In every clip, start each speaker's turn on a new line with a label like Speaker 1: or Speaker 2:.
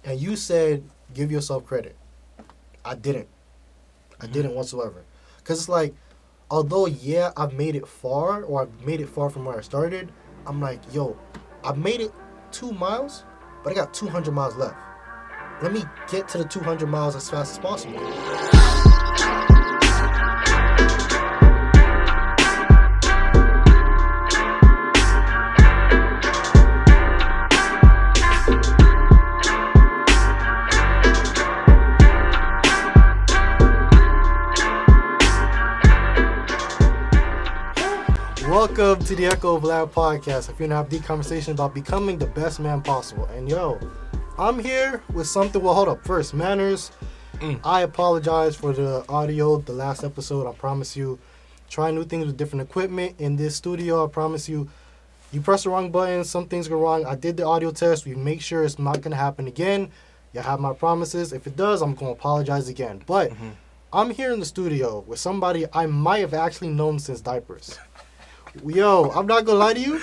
Speaker 1: And you said, give yourself credit. I didn't. I didn't whatsoever. Because it's like, although, yeah, I've made it far, or I've made it far from where I started, I'm like, yo, I've made it 2 miles, but I got 200 miles left. Let me get to the 200 miles as fast as possible. Welcome to the Echo of Lab podcast. If you're gonna have deep conversation about becoming the best man possible. And yo, I'm here with something. Well, hold up. First, manners. I apologize for the audio, the last episode. I promise you, try new things with different equipment in this studio. I promise you, you press the wrong button, some things go wrong. I did the audio test. We make sure it's not gonna happen again. You have my promises. If it does, I'm gonna apologize again. But I'm here in the studio with somebody I might have actually known since diapers. Yo, I'm not gonna lie to you.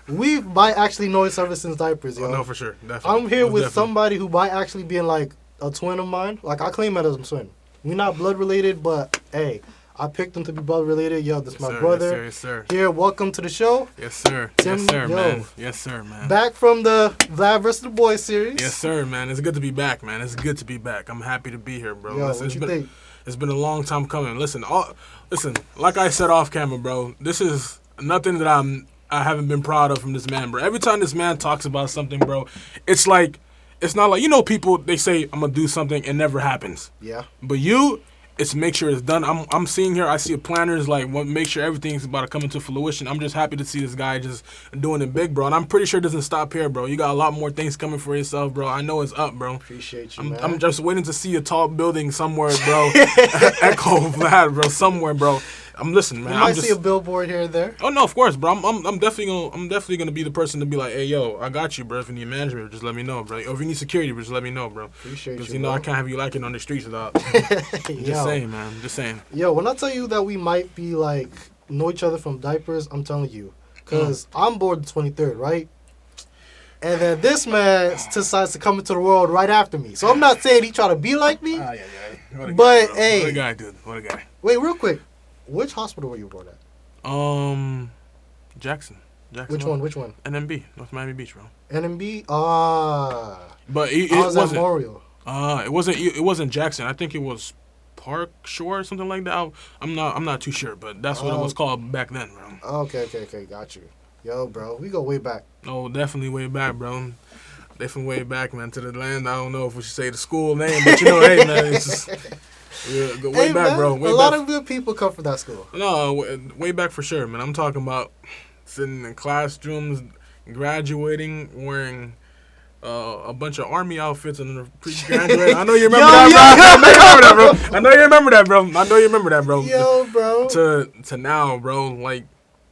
Speaker 1: We might actually know each other since diapers, yo.
Speaker 2: Oh, no, for sure. Definitely.
Speaker 1: I'm here with somebody who might actually be like a twin of mine. Like, I claim it as a twin. We're not blood related, but hey, I picked him to be blood related. Yo, this is my brother.
Speaker 2: Yes, sir.
Speaker 1: Here, welcome to the show.
Speaker 2: Yes, sir.
Speaker 1: Tim,
Speaker 2: yes, sir,
Speaker 1: yo.
Speaker 2: man. Yes, sir, man.
Speaker 1: Back from the Vlad vs. the Boys series.
Speaker 2: Yes, sir, man. It's good to be back, man. It's good to be back. I'm happy to be here, bro.
Speaker 1: Yo,
Speaker 2: Listen,
Speaker 1: what you think?
Speaker 2: It's been a long time coming. Listen, like I said off camera, bro, this is nothing that I haven't been proud of from this man, bro. Every time this man talks about something, bro, it's not like, you know, people, they say, I'm going to do something, and never happens.
Speaker 1: Yeah.
Speaker 2: But it's make sure it's done. I'm seeing here, I see a planner is like, make sure everything's about to come into fruition. I'm just happy to see this guy just doing it big, bro. And I'm pretty sure it doesn't stop here, bro. You got a lot more things coming for yourself, bro. I know it's up, bro.
Speaker 1: Appreciate you, man.
Speaker 2: I'm just waiting to see a tall building somewhere, bro. Echo Vlad, bro. Somewhere, bro. I'm listening, man.
Speaker 1: You might see a billboard here and there.
Speaker 2: Oh no, of course, bro. I'm definitely gonna be the person to be like, hey, yo, I got you, bro. If you need management, just let me know, bro. Or if you need security, just let me know, bro.
Speaker 1: Appreciate you.
Speaker 2: Because you know I can't have you lacking on the streets without. Just saying, man. Just saying.
Speaker 1: Yo, when I tell you that we might be like know each other from diapers, I'm telling you, because I'm born the 23rd, right? And then this man decides to come into the world right after me. So I'm not saying he try to be like me. But hey,
Speaker 2: what a guy, dude. What a guy.
Speaker 1: Wait, real quick. Which hospital were you born at?
Speaker 2: Jackson.
Speaker 1: Which one?
Speaker 2: NMB, North Miami Beach, bro.
Speaker 1: NMB?
Speaker 2: But it
Speaker 1: I was
Speaker 2: wasn't.
Speaker 1: at Memorial.
Speaker 2: It wasn't Jackson. I think it was Park Shore or something like that. I'm not too sure, but that's what it was called back then, bro.
Speaker 1: Okay, got you. Yo, bro, we go way back.
Speaker 2: Oh, definitely way back, bro. Definitely way back, man, to the land. I don't know if we should say the school name, but you know, hey, man, it's just... Yeah, go way back,
Speaker 1: man,
Speaker 2: bro.
Speaker 1: A lot of good people come from that school.
Speaker 2: No, way back for sure, man. I'm talking about sitting in classrooms, graduating, wearing a bunch of army outfits and pre-graduate. I know you remember that, bro. I know you remember that, bro.
Speaker 1: Yo, bro.
Speaker 2: To now, bro, like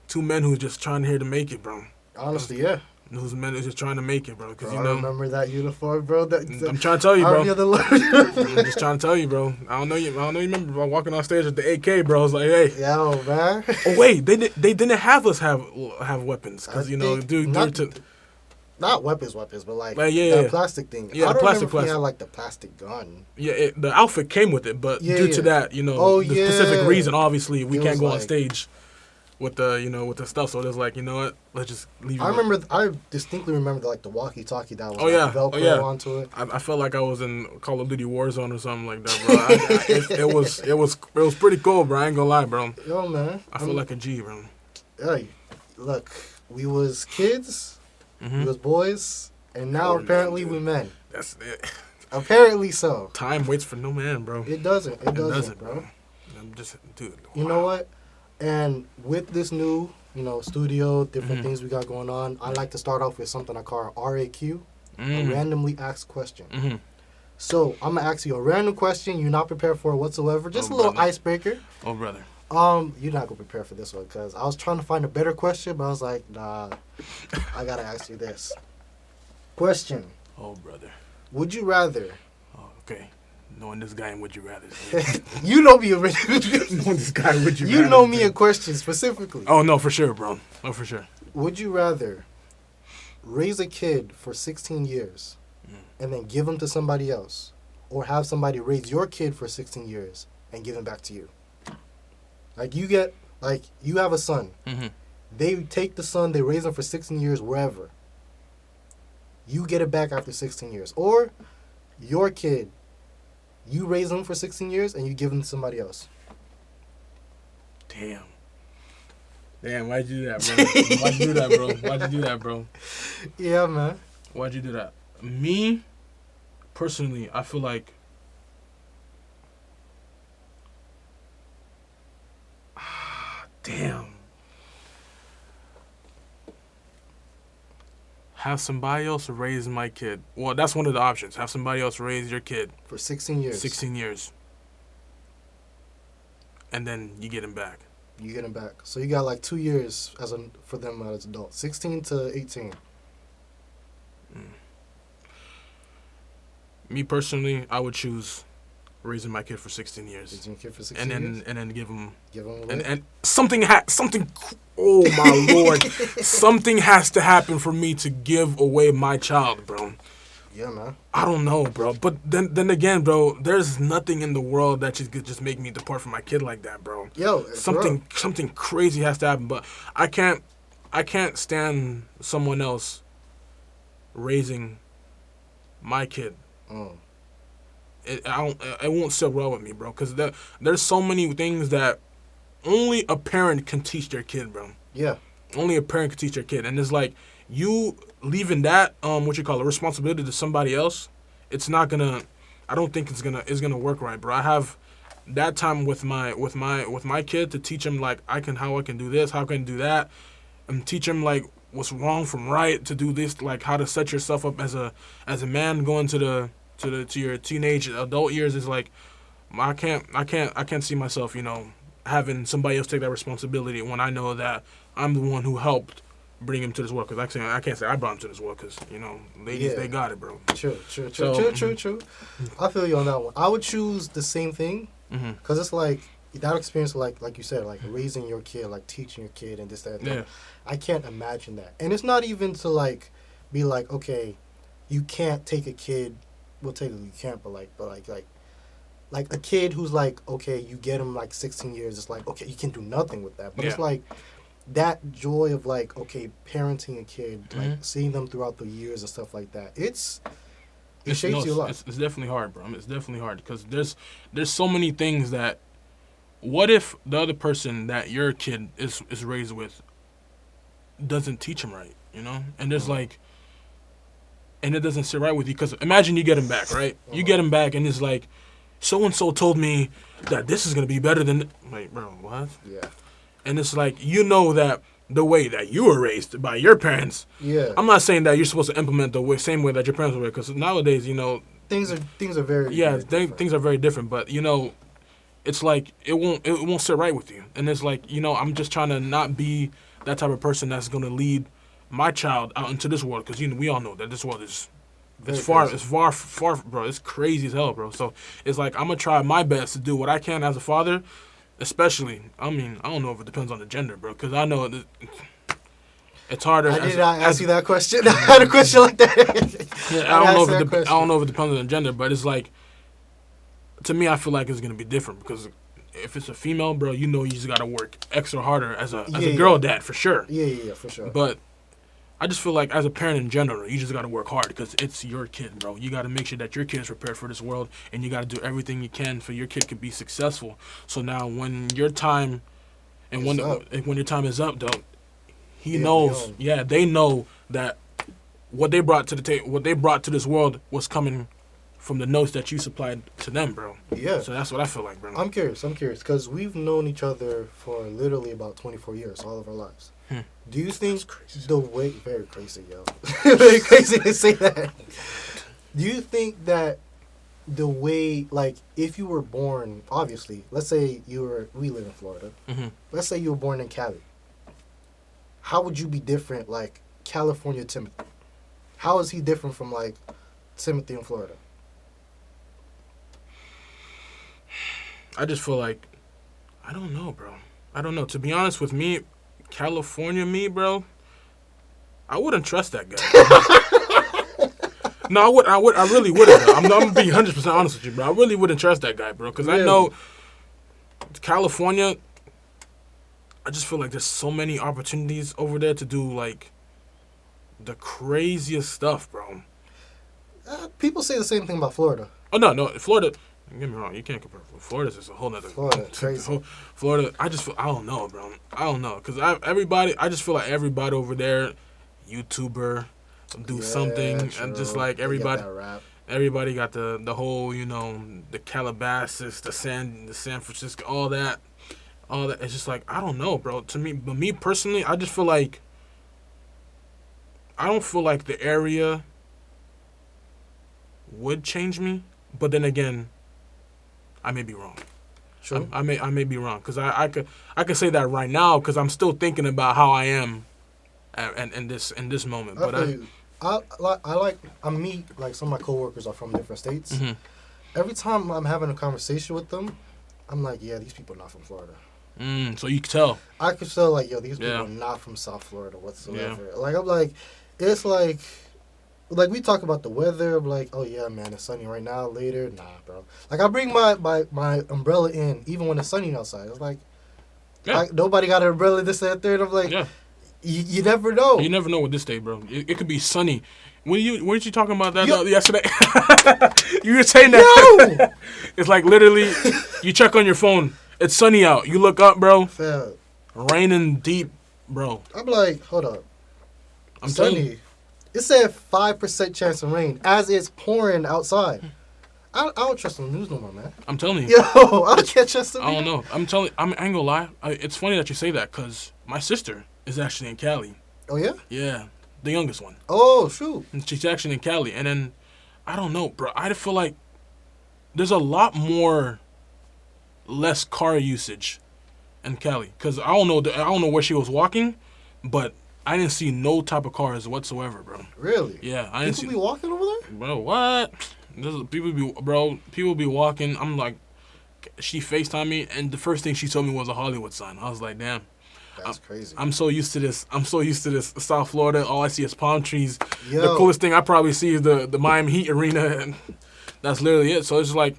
Speaker 2: 2 men who's just trying here to make it, bro.
Speaker 1: Honestly, yeah.
Speaker 2: Who's men who's just trying to make it, bro. Because
Speaker 1: I remember that uniform, bro.
Speaker 2: I'm trying to tell you, bro. I'm just trying to tell you, bro. I don't know you remember bro, walking on stage with the AK, bro. I was like, hey.
Speaker 1: Yo, man.
Speaker 2: Oh wait, they didn't have us have weapons because
Speaker 1: not weapons, but like
Speaker 2: that
Speaker 1: plastic thing.
Speaker 2: Yeah,
Speaker 1: I don't
Speaker 2: plastic.
Speaker 1: remember if we had like the plastic gun.
Speaker 2: Yeah, the outfit came with it, but due to that, specific reason, obviously we can't go on stage with the stuff. So there's like, you know what? Let's just leave it.
Speaker 1: I distinctly remember the walkie-talkie that was Velcro onto it.
Speaker 2: I felt like I was in Call of Duty Warzone or something like that, bro. It was pretty cool, bro. I ain't gonna lie, bro.
Speaker 1: Yo, man.
Speaker 2: I feel like a G, bro.
Speaker 1: Hey, look, we was kids, we was boys, and now apparently we men.
Speaker 2: That's it.
Speaker 1: Apparently so.
Speaker 2: Time waits for no man, bro.
Speaker 1: It doesn't, bro.
Speaker 2: I'm just, dude. Wow.
Speaker 1: You know what? And with this new, studio, different things we got going on, I like to start off with something I call RAQ, a randomly asked question. So I'm gonna ask you a random question you're not prepared for whatsoever, just a little icebreaker.
Speaker 2: Oh, brother.
Speaker 1: You're not gonna prepare for this one because I was trying to find a better question, but I was like, nah, I gotta ask you this question.
Speaker 2: Oh, brother.
Speaker 1: Would you rather?
Speaker 2: Oh, okay. Knowing this guy and Would You Rather.
Speaker 1: You know me already.
Speaker 2: Knowing this guy Would You Rather.
Speaker 1: You know me in question specifically.
Speaker 2: Oh, no, for sure, bro. Oh, for sure.
Speaker 1: Would you rather raise a kid for 16 years and then give them to somebody else, or have somebody raise your kid for 16 years and give him back to you. Like you have a son.
Speaker 2: Mm-hmm.
Speaker 1: They take the son, they raise him for 16 years wherever. You get it back after 16 years. Or your kid, you raise him for 16 years and you give him to somebody else.
Speaker 2: Damn, why'd you do that, bro? Why'd you do that, bro?
Speaker 1: Yeah, man.
Speaker 2: Why'd you do that? Me, personally, I feel like... Damn. Have somebody else raise my kid. Well, that's one of the options. Have somebody else raise your kid.
Speaker 1: For 16 years.
Speaker 2: 16 years. And then you get him back.
Speaker 1: You get him back. So you got like 2 years for them as adults. 16 to 18.
Speaker 2: Me personally, I would choose raising my kid for 16 years.
Speaker 1: Raising your kid for 16 years?
Speaker 2: And then give him
Speaker 1: away?
Speaker 2: And something oh my lord. Something has to happen for me to give away my child, bro.
Speaker 1: Yeah, man.
Speaker 2: I don't know, bro. But then again, bro, there's nothing in the world that could just make me depart from my kid like that, bro.
Speaker 1: Yo,
Speaker 2: something crazy has to happen. But I can't stand someone else raising my kid.
Speaker 1: Mm.
Speaker 2: It won't sit well with me, bro. Because there's so many things that only a parent can teach their kid, bro.
Speaker 1: Yeah.
Speaker 2: Only a parent can teach their kid, and it's like you leaving that responsibility to somebody else. It's not gonna. I don't think it's gonna work right, bro. I have that time with my kid to teach him like how I can do this, how I can do that, and teach him like what's wrong from right, to do this, like how to set yourself up as a man going to your teenage adult years. Is like I can't see myself, having somebody else take that responsibility when I know that I'm the one who helped bring him to this world. Because I can't say I brought him to this world, because ladies, they got it, bro.
Speaker 1: True. I feel you on that one. I would choose the same thing, because it's like that experience, like you said, like raising your kid, like teaching your kid and this, that, and that.
Speaker 2: Yeah.
Speaker 1: I can't imagine that. And it's not even to like be like, okay, you can't take a kid. Well, technically you can't, but like a kid who's like, okay, you get him like 16 years. It's like, okay, you can do nothing with that. But It's like that joy of like, okay, parenting a kid, like seeing them throughout the years and stuff like that. It shapes you a lot.
Speaker 2: It's definitely hard, bro. It's definitely hard, because there's so many things that. What if the other person that your kid is raised with doesn't teach him right, And there's like, and it doesn't sit right with you, because imagine you get him back, right? You get him back, and it's like, so-and-so told me that this is going to be better than... Like, bro, what?
Speaker 1: Yeah.
Speaker 2: And it's like, that the way that you were raised by your parents...
Speaker 1: Yeah.
Speaker 2: I'm not saying that you're supposed to implement the same way that your parents were, because nowadays,
Speaker 1: Things are very...
Speaker 2: Yeah, things are very different, but, it's like, it won't sit right with you. And it's like, I'm just trying to not be that type of person that's going to lead my child out into this world, because, we all know that this world is... It's far, bro. It's crazy as hell, bro. So it's like I'm gonna try my best to do what I can as a father, especially. I don't know if it depends on the gender, bro, because I know it's harder.
Speaker 1: I did not ask you that question. I had a question like that.
Speaker 2: Yeah, I don't know if it depends on the gender, but it's like, to me, I feel like it's gonna be different, because if it's a female, bro, you just gotta work extra harder as a girl dad, for sure.
Speaker 1: Yeah, for sure.
Speaker 2: But I just feel like as a parent in general, you just got to work hard, because it's your kid, bro. You got to make sure that your kid is prepared for this world, and you got to do everything you can for your kid to be successful. So now when your time when your time is up, though, he knows. Yeah, they know that what they brought to this world was coming from the notes that you supplied to them, bro.
Speaker 1: Yeah.
Speaker 2: So that's what I feel like, bro.
Speaker 1: I'm curious, because we've known each other for literally about 24 years, all of our lives. Do you think the way... Very crazy, yo. Very crazy to say that. Do you think that the way... Like, if you were born... Obviously, let's say we live in Florida. Mm-hmm. Let's say you were born in Cali. How would you be different, like, California Timothy? How is he different from, like, Timothy in Florida?
Speaker 2: I just feel like... I don't know, bro. I don't know. To be honest with me... California me, bro, I wouldn't trust that guy. No, I really wouldn't. Bro. I'm gonna be 100% honest with you, bro. I really wouldn't trust that guy, bro, because I know California. I just feel like there's so many opportunities over there to do like the craziest stuff, bro.
Speaker 1: People say the same thing about Florida.
Speaker 2: Oh no, Florida. Don't get me wrong, you can't compare. Florida's just a whole nother.
Speaker 1: Florida, crazy.
Speaker 2: Florida, I just feel, I don't know, bro. I don't know, cause I just feel like everybody over there, YouTuber, do something,
Speaker 1: true.
Speaker 2: and just like everybody got the whole, the Calabasas, the San Francisco, all that. It's just like, I don't know, bro. To me, but me personally, I just feel like I don't feel like the area would change me, but then again, I may be wrong.
Speaker 1: Sure.
Speaker 2: I may be wrong, because I could say that right now, because I'm still thinking about how I am, and in this moment.
Speaker 1: I meet like some of my coworkers are from different states.
Speaker 2: Mm-hmm.
Speaker 1: Every time I'm having a conversation with them, I'm like, yeah, these people are not from Florida.
Speaker 2: So you can tell.
Speaker 1: I could tell, like, yo, these people are not from South Florida whatsoever. Yeah. Like, I'm like, it's like we talk about the weather. I'm like, oh yeah, man, it's sunny right now. Later, nah, bro. Like, I bring my umbrella in even when it's sunny outside. It's like, nobody got an umbrella, this, that, third. I'm like, you never know.
Speaker 2: You never know with this day, bro. It could be sunny. Weren't you talking about that yesterday? You were saying that. No! It's like literally, you check on your phone. It's sunny out. You look up, bro.
Speaker 1: Fam.
Speaker 2: Raining deep, bro.
Speaker 1: I'm like, hold up.
Speaker 2: I'm
Speaker 1: sunny. It said 5% chance of rain as it's pouring outside. I don't trust the news no more, man.
Speaker 2: I'm telling you.
Speaker 1: Yo, I can't trust them.
Speaker 2: I don't know. I ain't gonna lie. It's funny that you say that, because my sister is actually in Cali.
Speaker 1: Oh, yeah?
Speaker 2: Yeah. The youngest one.
Speaker 1: Oh, shoot.
Speaker 2: And she's actually in Cali. And then, I don't know, bro. I feel like there's a lot more less car usage in Cali, because I don't know where she was walking, but I didn't see no type of cars whatsoever, bro.
Speaker 1: Really?
Speaker 2: Yeah,
Speaker 1: I didn't see. People be walking over there,
Speaker 2: bro. What? People be walking. I'm like, she FaceTimed me, and the first thing she told me was a Hollywood sign. I was like, damn.
Speaker 1: That's crazy.
Speaker 2: I'm so used to this. South Florida. All I see is palm trees. Yo. The coolest thing I probably see is the Miami Heat arena, and that's literally it. So it's like,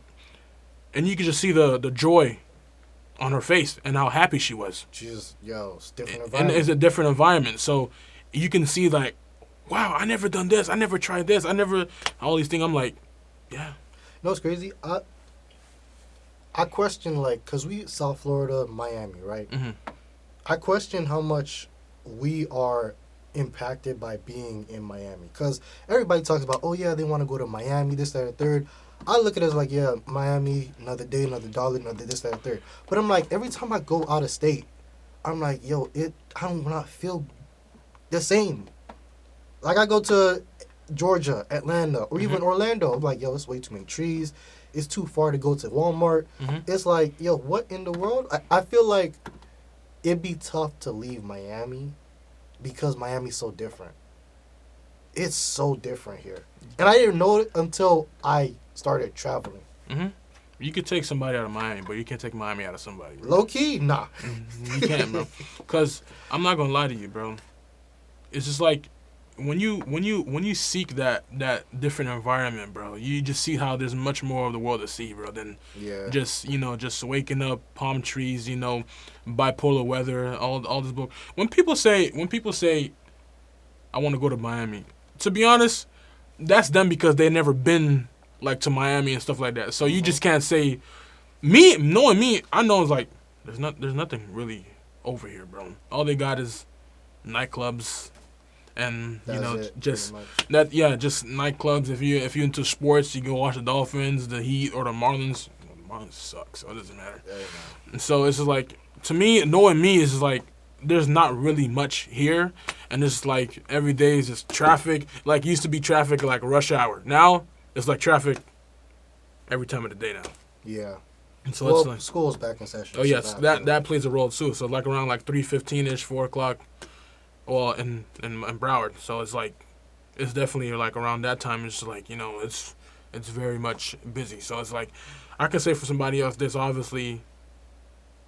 Speaker 2: and you can just see the joy on her face and how happy she was.
Speaker 1: It's different environment.
Speaker 2: And it's a different environment. So you can see like, wow, I never done this. I never tried this. All these things. I'm like, yeah.
Speaker 1: You know what's crazy? I question, like, because we South Florida, Miami, right?
Speaker 2: Mm-hmm.
Speaker 1: I question how much we are impacted by being in Miami. Because everybody talks about, oh, yeah, they want to go to Miami, this, that, and third. I look at it as like, yeah, Miami, another day, another dollar, another this, that, and third. But I'm like, every time I go out of state, I'm like, yo, I do not feel the same. Like, I go to Georgia, Atlanta, or even Orlando. I'm like, yo, it's way too many trees. It's too far to go to Walmart. Mm-hmm. It's like, yo, what in the world? I feel like it'd be tough to leave Miami because Miami's so different. It's so different here. And I didn't know it until I started traveling.
Speaker 2: Mm-hmm. You could take somebody out of Miami, but you can't take Miami out of somebody. Bro.
Speaker 1: Low key, nah.
Speaker 2: You can't, bro. Because I'm not gonna lie to you, bro. It's just like when you seek that different environment, bro. You just see how there's much more of the world to see, bro, than just waking up, palm trees, bipolar weather, all this book. When people say I want to go to Miami, to be honest, that's them because they never been like to Miami and stuff like that. So you just can't say knowing me, I know it's like there's nothing really over here, bro. All they got is nightclubs and just nightclubs. If you into sports, you go watch the Dolphins, the Heat, or the Marlins. The Marlins suck, so it doesn't matter. And so it's just like, to me, knowing me is like there's not really much here, and it's like every day is just traffic. Like, used to be traffic like rush hour. Now it's like traffic every time of the day now.
Speaker 1: Yeah.
Speaker 2: And so it's like
Speaker 1: school's back in session.
Speaker 2: Oh yes, that plays a role too. So like around like 3:15ish, 4:00. Well, in Broward. So it's like, it's definitely like around that time. It's like, it's very much busy. So it's like, I could say for somebody else, there's obviously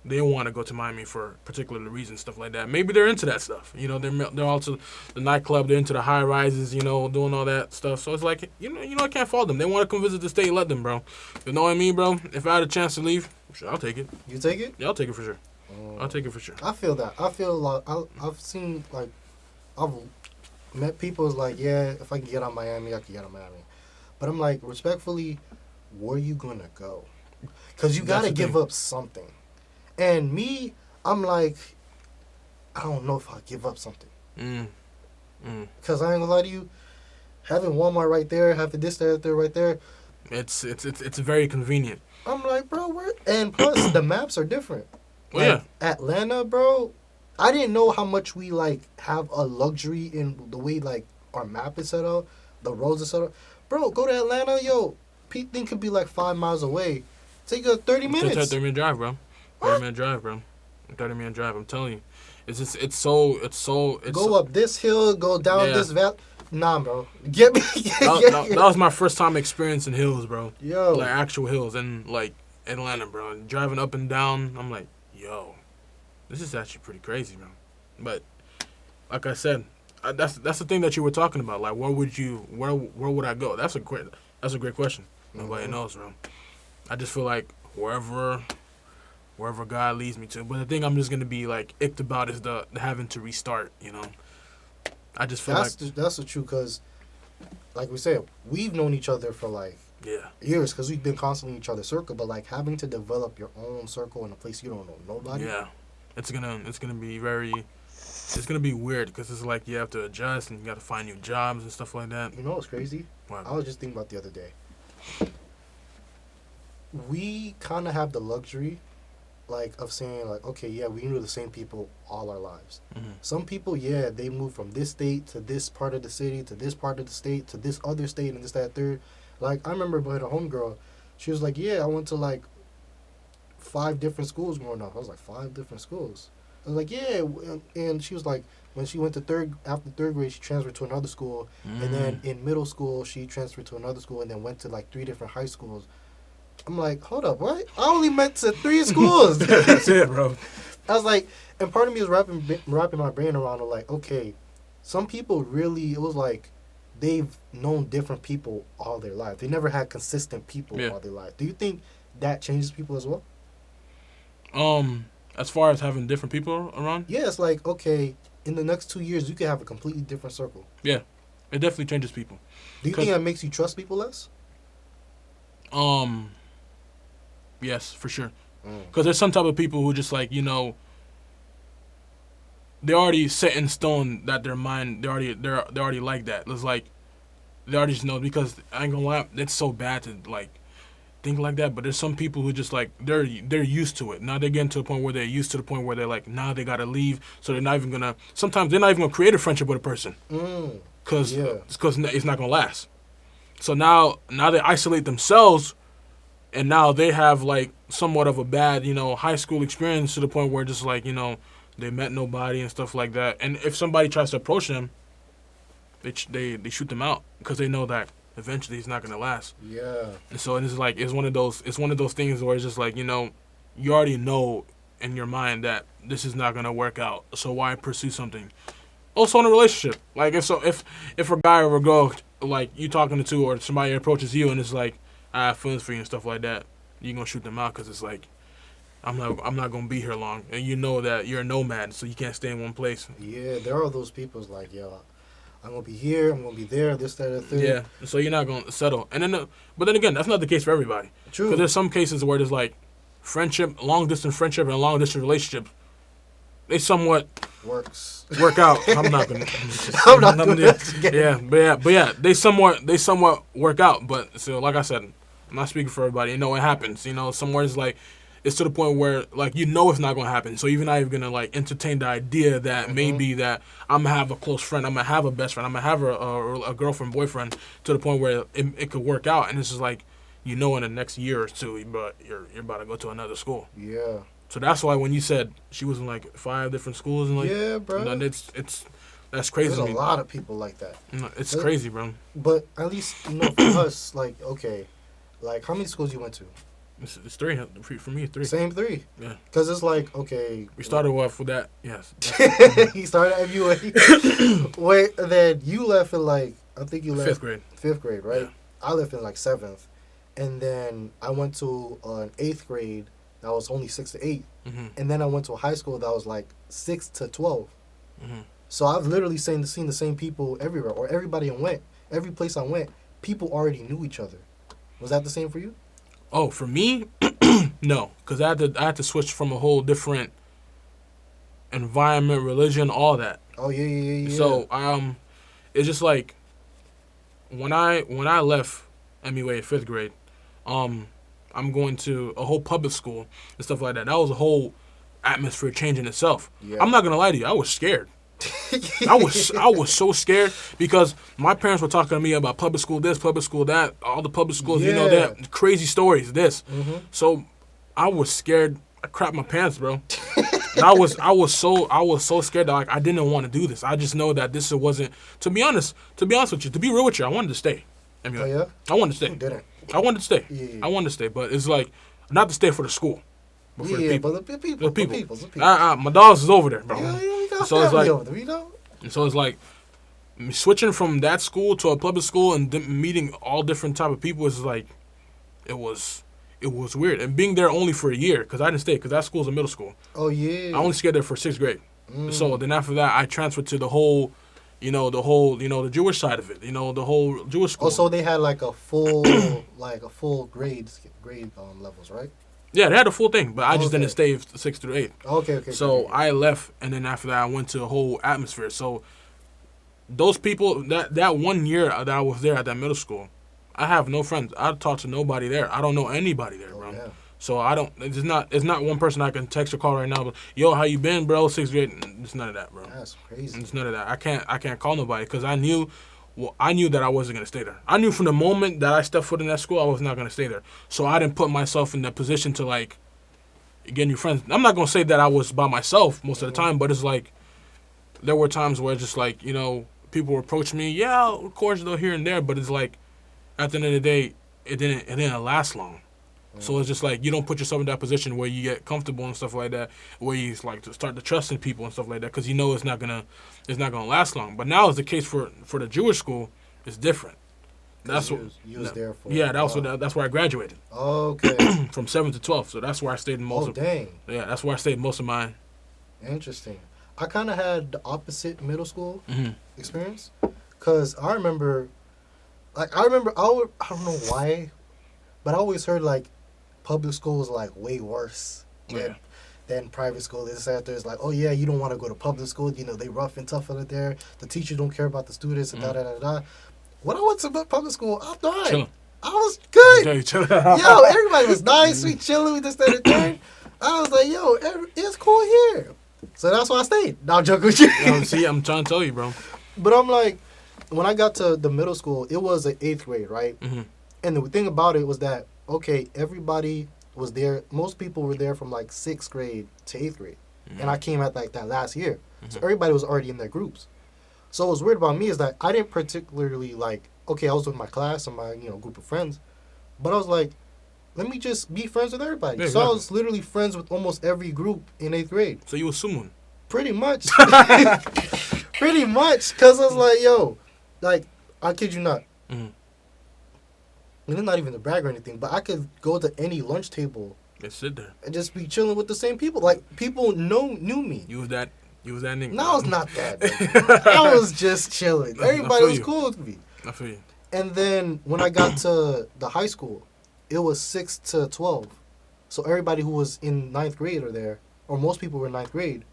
Speaker 2: they want to go to Miami for particular reasons, stuff like that. Maybe they're into that stuff. You know, they're also the nightclub. They're into the high rises. You know, doing all that stuff. So it's like, I can't fault them. They want to come visit the state. Let them, bro. You know what I mean, bro? If I had a chance to leave, sure, I'll take it.
Speaker 1: You take it?
Speaker 2: Yeah, I'll take it for sure. I'll take it for sure.
Speaker 1: I feel that. I feel like I've seen like I've met people who's like, yeah, if I can get out of Miami, I can get out of Miami. But I'm like, respectfully, where you gonna go? Because you gotta give up something. And me, I'm like, I don't know if I'll give up something. Because I ain't gonna lie to you, having Walmart right there, having this, that, there, right there.
Speaker 2: It's very convenient.
Speaker 1: I'm like, bro, where? And plus, the maps are different.
Speaker 2: Well, yeah.
Speaker 1: Atlanta, bro, I didn't know how much we, like, have a luxury in the way, like, our map is set up, the roads are set up. Bro, go to Atlanta, yo, thing could be, like, 5 miles away. Take a 30 minutes.
Speaker 2: It's a 30-minute drive, bro. 30-minute drive, bro. 30-minute drive. I'm telling you, it's so.
Speaker 1: Go up this hill, go down this valley. Nah, bro. Get me.
Speaker 2: That was my first time experiencing hills, bro.
Speaker 1: Yo,
Speaker 2: like actual hills in like Atlanta, bro. And driving up and down, I'm like, yo, this is actually pretty crazy, man. But like I said, that's the thing that you were talking about. Like, where would I go? That's a great question. Nobody knows, bro. I just feel like wherever God leads me to. But the thing I'm just gonna be like icked about is the having to restart. You know, I just feel that's
Speaker 1: the truth. Cause, like we said, we've known each other for like years. Cause we've been constantly in each other's circle. But like having to develop your own circle in a place you don't know nobody.
Speaker 2: Yeah, it's gonna be it's gonna be weird because it's like you have to adjust and you got to find new jobs and stuff like that.
Speaker 1: You know what's crazy?
Speaker 2: What?
Speaker 1: I was just thinking about the other day. We kind of have the luxury, like, of saying, like, okay, yeah, we knew the same people all our lives. Mm-hmm. Some people, yeah, they move from this state to this part of the city to this part of the state to this other state and this, that, third. Like, I remember with a homegirl, she was like, yeah, I went to, like, 5 different schools growing up. I was like, 5 different schools? I was like, yeah. And she was like, when she went to after third grade, she transferred to another school. And then in middle school, she transferred to another school and then went to, like, 3 different high schools. I'm like, hold up, what? I only went to 3 schools.
Speaker 2: That's it, bro.
Speaker 1: I was like, and part of me was wrapping my brain around it, like, okay, some people really, it was like, they've known different people all their life. They never had consistent people all their life. Do you think that changes people as well?
Speaker 2: As far as having different people around?
Speaker 1: Yeah, it's like, okay, in the next 2 years, you could have a completely different circle.
Speaker 2: Yeah, it definitely changes people.
Speaker 1: Do you think that makes you trust people less?
Speaker 2: Yes, for sure. Because there's some type of people who just like, they already set in stone that their mind, they're already like that. It's like they already just know, because I ain't gonna lie, it's so bad to like think like that. But there's some people who just like they're used to it. Now they're getting to a point where they're used to the point where they're like, now they gotta leave. So they're not even gonna. Sometimes they're not even gonna create a friendship with a person because it's not gonna last. So now they isolate themselves. And now they have, like, somewhat of a bad, high school experience to the point where just, like, they met nobody and stuff like that. And if somebody tries to approach them, they shoot them out because they know that eventually it's not going to last.
Speaker 1: Yeah. And
Speaker 2: so it's like it's one of those things where it's just like, you already know in your mind that this is not going to work out. So why pursue something? Also in a relationship. Like, if a guy or a girl, like, you talking to or somebody approaches you and it's like, I have feelings for you and stuff like that, you're going to shoot them out because it's like, I'm not going to be here long. And you know that you're a nomad, so you can't stay in one place.
Speaker 1: Yeah, there are those people like, yo, I'm going to be here, I'm going to be there, this, that, and thing.
Speaker 2: Yeah, so you're not going to settle. And then, but then again, that's not the case for everybody.
Speaker 1: True.
Speaker 2: Because there's some cases where there's like long-distance friendship and long-distance relationships, they somewhat work out. I'm not gonna. They somewhat work out. But so, like I said, I'm not speaking for everybody. It happens. Somewhere it's like it's to the point where like it's not gonna happen. So even not even gonna like entertain the idea that maybe that I'm gonna have a close friend, I'm gonna have a best friend, I'm gonna have a girlfriend, boyfriend, to the point where it could work out. And it's just like in the next year or two, but you're about to go to another school.
Speaker 1: Yeah.
Speaker 2: So that's why when you said she was in like 5 different schools and like
Speaker 1: bro,
Speaker 2: that's crazy.
Speaker 1: There's a lot of people like that.
Speaker 2: It's crazy, bro.
Speaker 1: But at least for us, like, okay, like how many schools you went to?
Speaker 2: It's three. For me, it's three.
Speaker 1: Same three.
Speaker 2: Yeah.
Speaker 1: Because it's like, okay.
Speaker 2: We started off with that. Yes.
Speaker 1: He started at MUA. Wait, then you left in like, I think you left.
Speaker 2: Fifth grade.
Speaker 1: Fifth grade, right?
Speaker 2: Yeah.
Speaker 1: I left in like 7th. And then I went to an 8th grade that was only 6 to 8.
Speaker 2: Mm-hmm.
Speaker 1: And then I went to a high school that was like 6 to 12.
Speaker 2: Mm-hmm.
Speaker 1: So I've literally seen the same people everywhere, or everybody I went, every place I went, people already knew each other. Was that the same for you?
Speaker 2: Oh, for me, no, because I had to switch from a whole different environment, religion, all that.
Speaker 1: Oh yeah.
Speaker 2: So it's just like when I left MUA in 5th grade, I'm going to a whole public school and stuff like that. That was a whole atmosphere change in itself.
Speaker 1: Yeah.
Speaker 2: I'm not gonna lie to you, I was scared. I was so scared because my parents were talking to me about public school this, public school that, all the public schools, you know, that crazy stories, this.
Speaker 1: Mm-hmm.
Speaker 2: So I was scared. I crapped my pants, bro. And I was so scared that like I didn't want to do this. I just know that this wasn't. To be honest with you, to be real with you, I wanted to stay. I mean,
Speaker 1: Oh yeah.
Speaker 2: I wanted to stay.
Speaker 1: Who didn't?
Speaker 2: I wanted to stay.
Speaker 1: Yeah.
Speaker 2: I wanted to stay, but it's like not to stay for the school, but for the people.
Speaker 1: But the people.
Speaker 2: The people. My dogs is over there, bro.
Speaker 1: Yeah, you got
Speaker 2: So it's
Speaker 1: family
Speaker 2: like-
Speaker 1: over there, you know?
Speaker 2: And so it's like switching from that school to a public school and meeting all different type of people is like it was weird. And being there only for a year because I didn't stay because that school's a middle school.
Speaker 1: Oh yeah.
Speaker 2: I only stayed there for 6th grade.
Speaker 1: Mm.
Speaker 2: So then after that, I transferred to the whole, the Jewish side of it. The whole Jewish school.
Speaker 1: Oh, so they had like a full grade levels, right?
Speaker 2: Yeah, they had a full thing, but I just
Speaker 1: Okay.
Speaker 2: didn't stay 6th through 8th.
Speaker 1: Okay.
Speaker 2: So I left, and then after that, I went to a whole atmosphere. So those people, that 1 year that I was there at that middle school, I have no friends. I talk to nobody there. I don't know anybody there, bro.
Speaker 1: Yeah.
Speaker 2: So I don't. It's not one person I can text or call right now. But yo, how you been, bro? 6th grade. It's none of that, bro.
Speaker 1: That's crazy.
Speaker 2: It's none of that. I can't call nobody because I knew that I wasn't gonna stay there. I knew from the moment that I stepped foot in that school, I was not gonna stay there. So I didn't put myself in that position to like get new friends. I'm not gonna say that I was by myself most of the time, but it's like there were times where just like people would approach me. Yeah, of course, though here and there, but it's like at the end of the day, it didn't last long. So it's just like you don't put yourself in that position where you get comfortable and stuff like that, where you like to start to trust in people and stuff like that, because it's not gonna last long. But now, as the case for the Jewish school, it's different. That's what
Speaker 1: you was there for.
Speaker 2: Yeah, that's where I graduated
Speaker 1: Okay.
Speaker 2: from 7th to 12th. So that's where I stayed most of.
Speaker 1: Dang.
Speaker 2: Yeah, that's where I stayed most of mine.
Speaker 1: Interesting. I kind of had the opposite middle school
Speaker 2: Mm-hmm.
Speaker 1: experience, cause I remember, I don't know why, but I always heard like public school is like way worse than private school. They said there's like, oh yeah, you don't want to go to public school. They rough and tough out there. The teachers don't care about the students and da. When I went to public school, I died.
Speaker 2: Chilling.
Speaker 1: I was good.
Speaker 2: Okay, chilling.
Speaker 1: Yo, everybody was nice, sweet, chilling with this, that, and thing. I was like, yo, it's cool here. So that's why I stayed. Now I'm joking with you.
Speaker 2: See, I'm trying to tell you, bro.
Speaker 1: But I'm like, when I got to the middle school, it was an 8th grade, right?
Speaker 2: Mm-hmm.
Speaker 1: And the thing about it was that, okay, everybody was there. Most people were there from like 6th grade to 8th grade.
Speaker 2: Mm-hmm.
Speaker 1: And I came at like that last year.
Speaker 2: Mm-hmm.
Speaker 1: So everybody was already in their groups. So what was weird about me is that I didn't particularly like, okay, I was with my class and my group of friends. But I was like, let me just be friends with everybody.
Speaker 2: Yeah,
Speaker 1: so
Speaker 2: exactly.
Speaker 1: I was literally friends with almost every group in 8th grade.
Speaker 2: So you was someone.
Speaker 1: Pretty much. Pretty much. Because I was like, yo, like, I kid you not.
Speaker 2: Mm-hmm.
Speaker 1: And it's not even to brag or anything, but I could go to any lunch table
Speaker 2: Just sit there.
Speaker 1: and just be chilling with the same people. Like, people knew me.
Speaker 2: You was that nigga.
Speaker 1: No, I was not that. I was just chilling. Everybody was
Speaker 2: you.
Speaker 1: cool with me.
Speaker 2: I feel you.
Speaker 1: And then when I got to the high school, it was 6 to 12. So everybody who was in 9th grade are there, or most people were in 9th grade,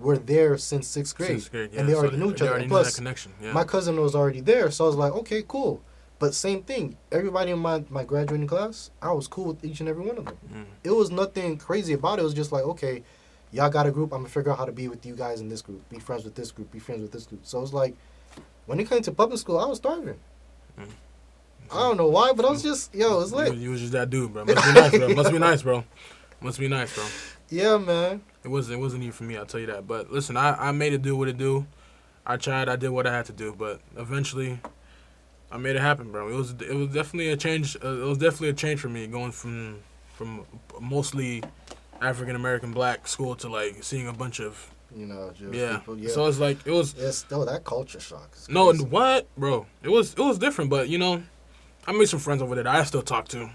Speaker 1: were there since 6th grade.
Speaker 2: 6th grade, yeah.
Speaker 1: And they
Speaker 2: So
Speaker 1: already knew each
Speaker 2: they
Speaker 1: other.
Speaker 2: already
Speaker 1: And
Speaker 2: knew that
Speaker 1: plus,
Speaker 2: connection. Yeah.
Speaker 1: my cousin was already there, so I was like, okay, cool. But same thing, everybody in my graduating class, I was cool with each and every one of them.
Speaker 2: Mm.
Speaker 1: It was nothing crazy about it. It was just like, okay, y'all got a group, I'm going to figure out how to be with you guys in this group. Be friends with this group, be friends with this group. So it was like, when it came to public school, I was starving.
Speaker 2: Mm.
Speaker 1: I don't know why, but I was just, yo, it's lit.
Speaker 2: You was just that dude, bro. Must be nice, bro. Must be nice, bro. Must be nice, bro.
Speaker 1: Yeah, man.
Speaker 2: It wasn't even for me, I'll tell you that. But listen, I made it do what it do. I tried, I did what I had to do, but eventually I made it happen, bro. It was definitely a change. It was definitely a change for me going from from mostly African American black school to like seeing a bunch of
Speaker 1: Jewish people. Yeah.
Speaker 2: So it's like it was.
Speaker 1: That culture shock.
Speaker 2: No, what, bro? It was different, but I made some friends over there that I still talk to.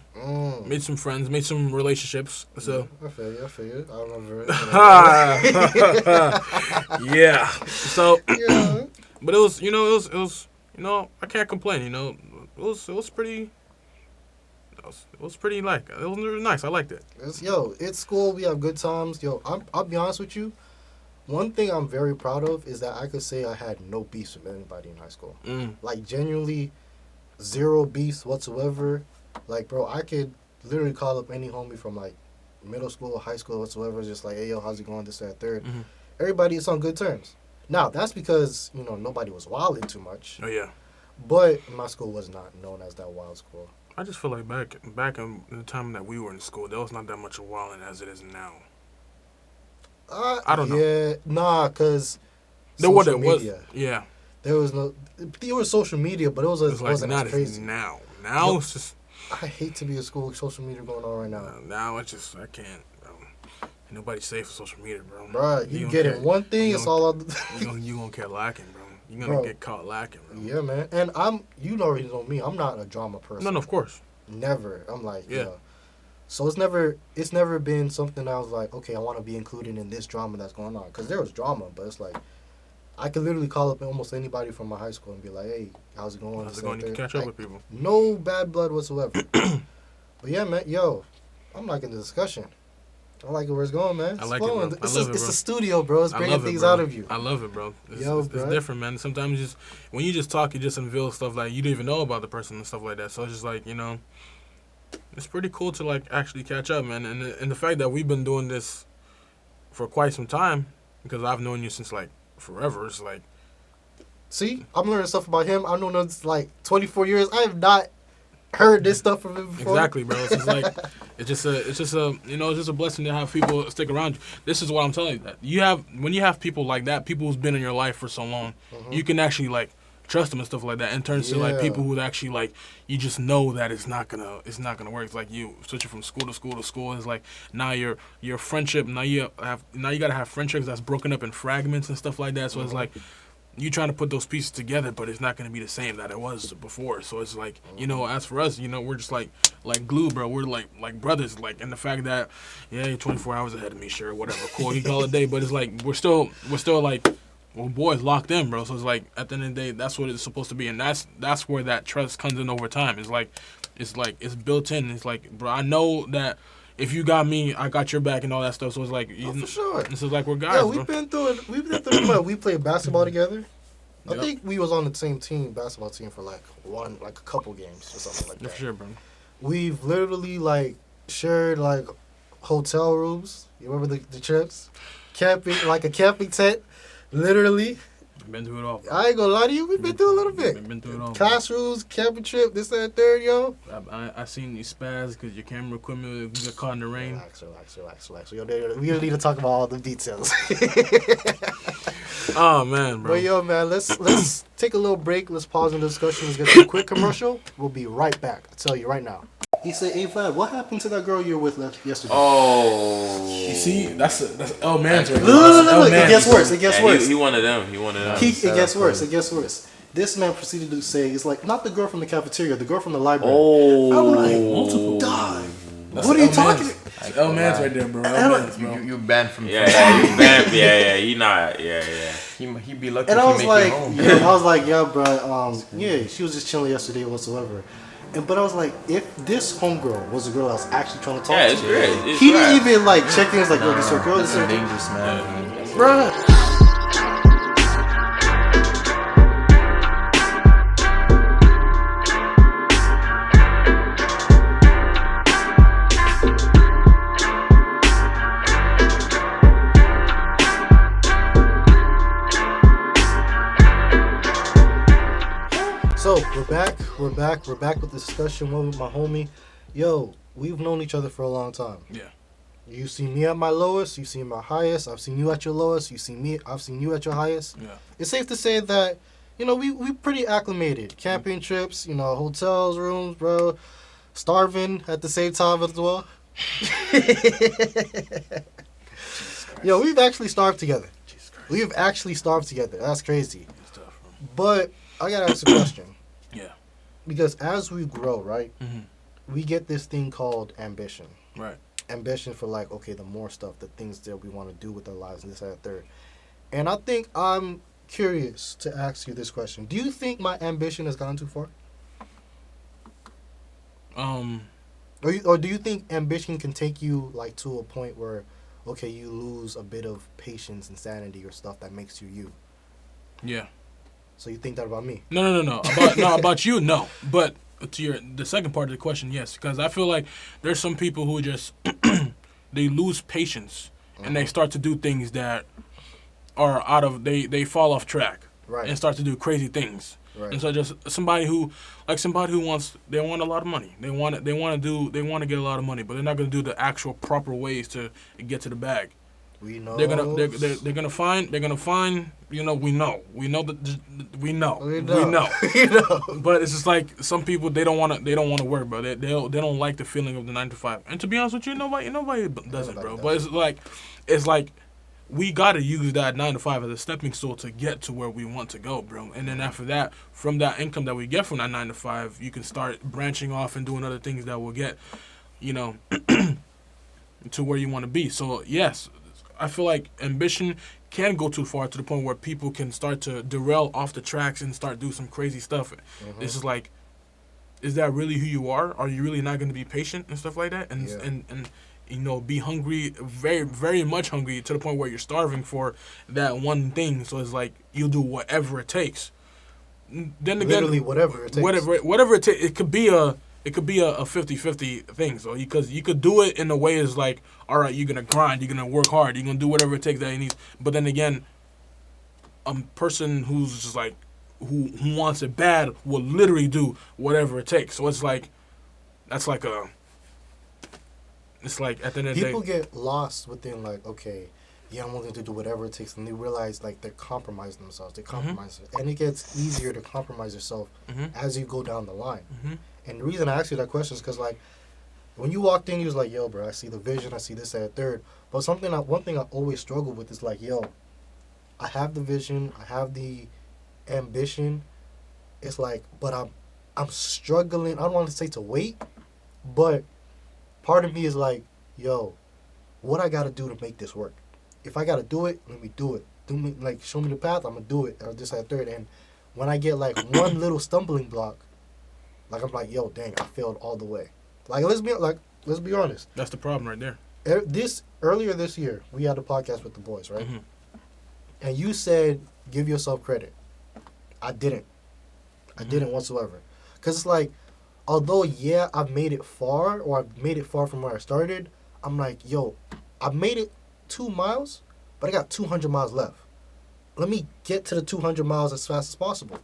Speaker 2: Made some friends, made some relationships. So
Speaker 1: I feel you. I remember it.
Speaker 2: Yeah. So,
Speaker 1: Yeah.
Speaker 2: but it was I can't complain. It was pretty. It was pretty it was nice. I liked it.
Speaker 1: It's school. We have good times. I'll be honest with you. One thing I'm very proud of is that I could say I had no beefs with anybody in high school. Like, genuinely, zero beefs whatsoever. Like, bro, I could literally call up any homie from, like, middle school, high school, whatsoever. Just like, hey, yo, how's it going, this, that, third. Everybody is on good terms. Now, that's because, nobody was wilding too much.
Speaker 2: Oh, yeah.
Speaker 1: But my school was not known as that wild school.
Speaker 2: I just feel like back in the time that we were in school, there was not that much wilding as it is now. I don't know.
Speaker 1: Yeah, nah, because
Speaker 2: there was. Yeah.
Speaker 1: There was social media, but it wasn't
Speaker 2: not
Speaker 1: as crazy.
Speaker 2: Now it's just.
Speaker 1: I hate to be in school with social media going on right now.
Speaker 2: Now it's just I can't. Ain't nobody safe for social media, bro.
Speaker 1: Bruh, you get it one thing, it's all other.
Speaker 2: You gonna get lacking, bro. You're gonna get caught lacking, bro.
Speaker 1: Yeah, man. And already know me. I'm not a drama person.
Speaker 2: No, of course.
Speaker 1: Never. I'm like, So it's never been something I was like, okay, I want to be included in this drama that's going on. Because there was drama, but it's like, I could literally call up almost anybody from my high school and be like, hey, how's it going?
Speaker 2: How's it going? You can catch up with people.
Speaker 1: No bad blood whatsoever. But yeah, man, I'm liking the discussion. I like it where it's going, man.
Speaker 2: I like it, bro. It's
Speaker 1: a studio, bro. It's bringing things out of you.
Speaker 2: I love it, bro. It's different, man. Sometimes when you just talk, you just unveil stuff like you didn't even know about the person and stuff like that. So it's just like, it's pretty cool to like actually catch up, man. And the fact that we've been doing this for quite some time, because I've known you since like forever. It's like,
Speaker 1: see, I'm learning stuff about him. I've known him like 24 years. I have not heard this stuff from him before.
Speaker 2: Exactly, bro. It's just like it's just a blessing to have people stick around you. This is what I'm telling you, that when you have people like that, people who's been in your life for so long, you can actually like trust them and stuff like that, and turns to like people who actually like you just know that it's not gonna work. It's like you switching from school to school to school. It's like now your friendship now you gotta have friendships that's broken up in fragments and stuff like that. So it's like you trying to put those pieces together, but it's not going to be the same that it was before. So it's like, as for us, we're just like glue, bro. We're like brothers, like, and the fact that, you're 24 hours ahead of me, sure, whatever, cool, you call it a day, but it's like, we're still like, we're boys locked in, bro. So it's like, at the end of the day, that's what it's supposed to be. And that's where that trust comes in over time. It's like, it's built in. It's like, bro, I know that if you got me, I got your back and all that stuff. So it's like,
Speaker 1: for sure.
Speaker 2: It's like we're guys.
Speaker 1: Yeah, we've been through it. We played basketball together. I think we was on the same basketball team for like a couple games or something like that.
Speaker 2: For sure, bro.
Speaker 1: We've literally like shared like hotel rooms. You remember the trips? Camping, like a camping tent, literally.
Speaker 2: Been through it all, bro.
Speaker 1: I ain't gonna lie to you. We've been through a little bit.
Speaker 2: Been through it all.
Speaker 1: Classrooms, camping trip, this, that, third, yo.
Speaker 2: I seen you spaz because your camera equipment got caught in the rain.
Speaker 1: Relax. Yo, we don't need to talk about all the details.
Speaker 2: Oh, man, bro.
Speaker 1: But, yo, man, let's take a little break. Let's pause in the discussion. Let's get to a quick commercial. We'll be right back. I tell you right now. He said, hey, Vlad, what happened to that girl you were with yesterday?
Speaker 2: Oh. You see, that's man's right.
Speaker 1: Look, it gets worse.
Speaker 3: He one of them.
Speaker 1: It gets worse. This man proceeded to say, it's like, not the girl from the cafeteria, the girl from the library.
Speaker 3: Oh.
Speaker 1: I'm like, multiple. God. What are you talking about?
Speaker 2: L man's right there, bro. L man's, bro.
Speaker 3: You banned from. Yeah, you banned. Yeah. He not. Yeah.
Speaker 2: He be lucky.
Speaker 1: And
Speaker 2: I
Speaker 1: was like, yeah, bro. She was just chilling yesterday whatsoever. But I was like, if this homegirl was a girl I was actually trying to talk to,
Speaker 3: it's great.
Speaker 1: He didn't even like check in. He was like, yo, this is her girl. This is
Speaker 3: dangerous, man.
Speaker 1: Bruh. So we're back with the discussion with my homie. Yo, we've known each other for a long time.
Speaker 2: Yeah.
Speaker 1: You see me at my lowest, you see me at my highest. I've seen you at your lowest. I've seen you at your highest.
Speaker 2: Yeah.
Speaker 1: It's safe to say that, we pretty acclimated. Camping trips, hotels, rooms, bro. Starving at the same time as well. Yo, we've actually starved together. We've actually starved together. That's crazy. But I gotta ask a question.
Speaker 2: Yeah.
Speaker 1: Because as we grow, right,
Speaker 2: Mm-hmm.
Speaker 1: we get this thing called ambition.
Speaker 2: Right.
Speaker 1: Ambition for like, okay, the more stuff, the things that we want to do with our lives, and this, that, and third. And I think I'm curious to ask you this question. Do you think my ambition has gone too far? Or do you think ambition can take you like to a point where, okay, you lose a bit of patience and sanity or stuff that makes you you?
Speaker 2: Yeah.
Speaker 1: So you think that about me?
Speaker 2: No. About you, no. But to the second part of the question, yes, because I feel like there's some people who just they lose patience and they start to do things that are they fall off track,
Speaker 1: Right.
Speaker 2: and start to do crazy things.
Speaker 1: Right.
Speaker 2: And so just somebody who wants they want a lot of money. They want to get a lot of money, but they're not going to do the actual proper ways to get to the bag.
Speaker 1: We know
Speaker 2: They're gonna find we know that we know.
Speaker 1: You know.
Speaker 2: But it's just like some people they don't want to work, bro. They don't like the feeling of the 9 to 5. And to be honest with you, nobody does it, bro. But it's like we gotta use that 9 to 5 as a stepping stone to get to where we want to go, bro. And then after that, from that income that we get from that 9 to 5, you can start branching off and doing other things that will get, to where you want to be. So yes, I feel like ambition can go too far to the point where people can start to derail off the tracks and start do some crazy stuff. It's just like, is that really who you are? Are you really not going to be patient and stuff like that? And be hungry, very, very much hungry to the point where you're starving for that one thing. So it's like you'll do whatever it takes. Then again,
Speaker 1: literally whatever it takes.
Speaker 2: Whatever it takes. It could be a 50-50 thing. So because you could do it in a way is like, all right, you're gonna grind, you're gonna work hard, you're gonna do whatever it takes that you need. But then again, a person who's just like who wants it bad will literally do whatever it takes. So it's like it's like at the end of the day,
Speaker 1: people get lost within like, okay, yeah, I'm willing to do whatever it takes, and they realize like they're compromising themselves. They compromise, and it gets easier to compromise yourself as you go down the line. And the reason I asked you that question is because, like, when you walked in, you was like, yo, bro, I see the vision, I see this, that, third. But one thing I always struggle with is like, yo, I have the vision, I have the ambition. It's like, but I'm struggling. I don't want to say to wait, but part of me is like, yo, what I got to do to make this work? If I got to do it, let me do it. Show me the path, I'm going to do it. Or this, that, third. And when I get, like, one little stumbling block, like, I'm like, yo, dang, I failed all the way. Like, let's be honest.
Speaker 2: that's the problem right there.
Speaker 1: Earlier this year, we had a podcast with the boys, right? And you said, give yourself credit. I didn't. I didn't whatsoever. Because it's like, although, yeah, I've made it far, or I've made it far from where I started, I'm like, yo, I've made it 2 miles, but I got 200 miles left. Let me get to the 200 miles as fast as possible.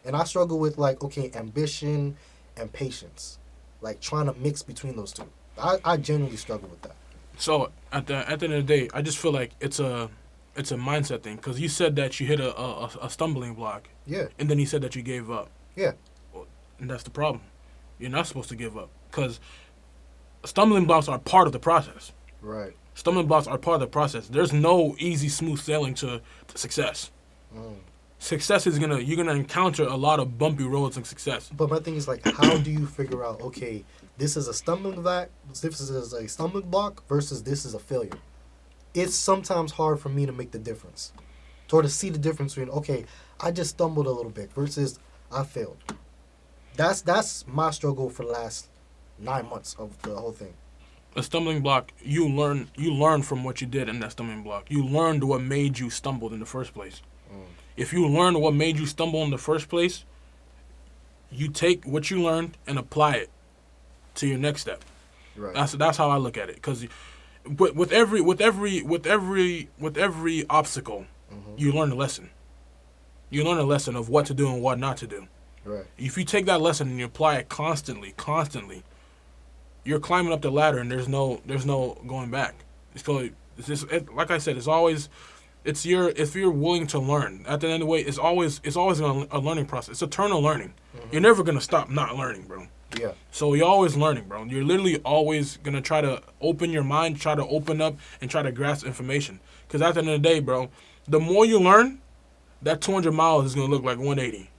Speaker 1: And I struggle with, like, okay, ambition and patience. Like, trying to mix between those two. I genuinely struggle with that.
Speaker 2: So, at the end of the day, I just feel like it's a mindset thing. Because you said that you hit a stumbling block.
Speaker 1: Yeah.
Speaker 2: And then you said that you gave up.
Speaker 1: Yeah.
Speaker 2: And that's the problem. You're not supposed to give up. Because stumbling blocks are part of the process.
Speaker 1: Right.
Speaker 2: Stumbling blocks are part of the process. There's no easy, smooth sailing to success. Success is you're gonna encounter a lot of bumpy roads in success.
Speaker 1: But my thing is, like, how do you figure out, okay, this is a stumbling block, versus this is a failure? It's sometimes hard for me to make the difference, or to see the difference between, okay, I just stumbled a little bit versus I failed. That's my struggle for the last 9 months of the whole thing.
Speaker 2: A stumbling block, you learn from what you did in that stumbling block. You learned what made you stumble in the first place. If you learned what made you stumble in the first place, you take what you learned and apply it to your next step.
Speaker 1: Right.
Speaker 2: That's how I look at it. Because with every obstacle, you learn a lesson. You learn a lesson of what to do and what not to do.
Speaker 1: Right.
Speaker 2: If you take that lesson and you apply it constantly, you're climbing up the ladder and there's no going back. So like I said, if you're willing to learn. At the end of the way, it's always a learning process. It's eternal learning. You're never gonna stop not learning, bro.
Speaker 1: Yeah.
Speaker 2: So you're always learning, bro. You're literally always gonna try to open your mind, try to open up, and try to grasp information. Because at the end of the day, bro, the more you learn, that 200 miles is gonna look like 180,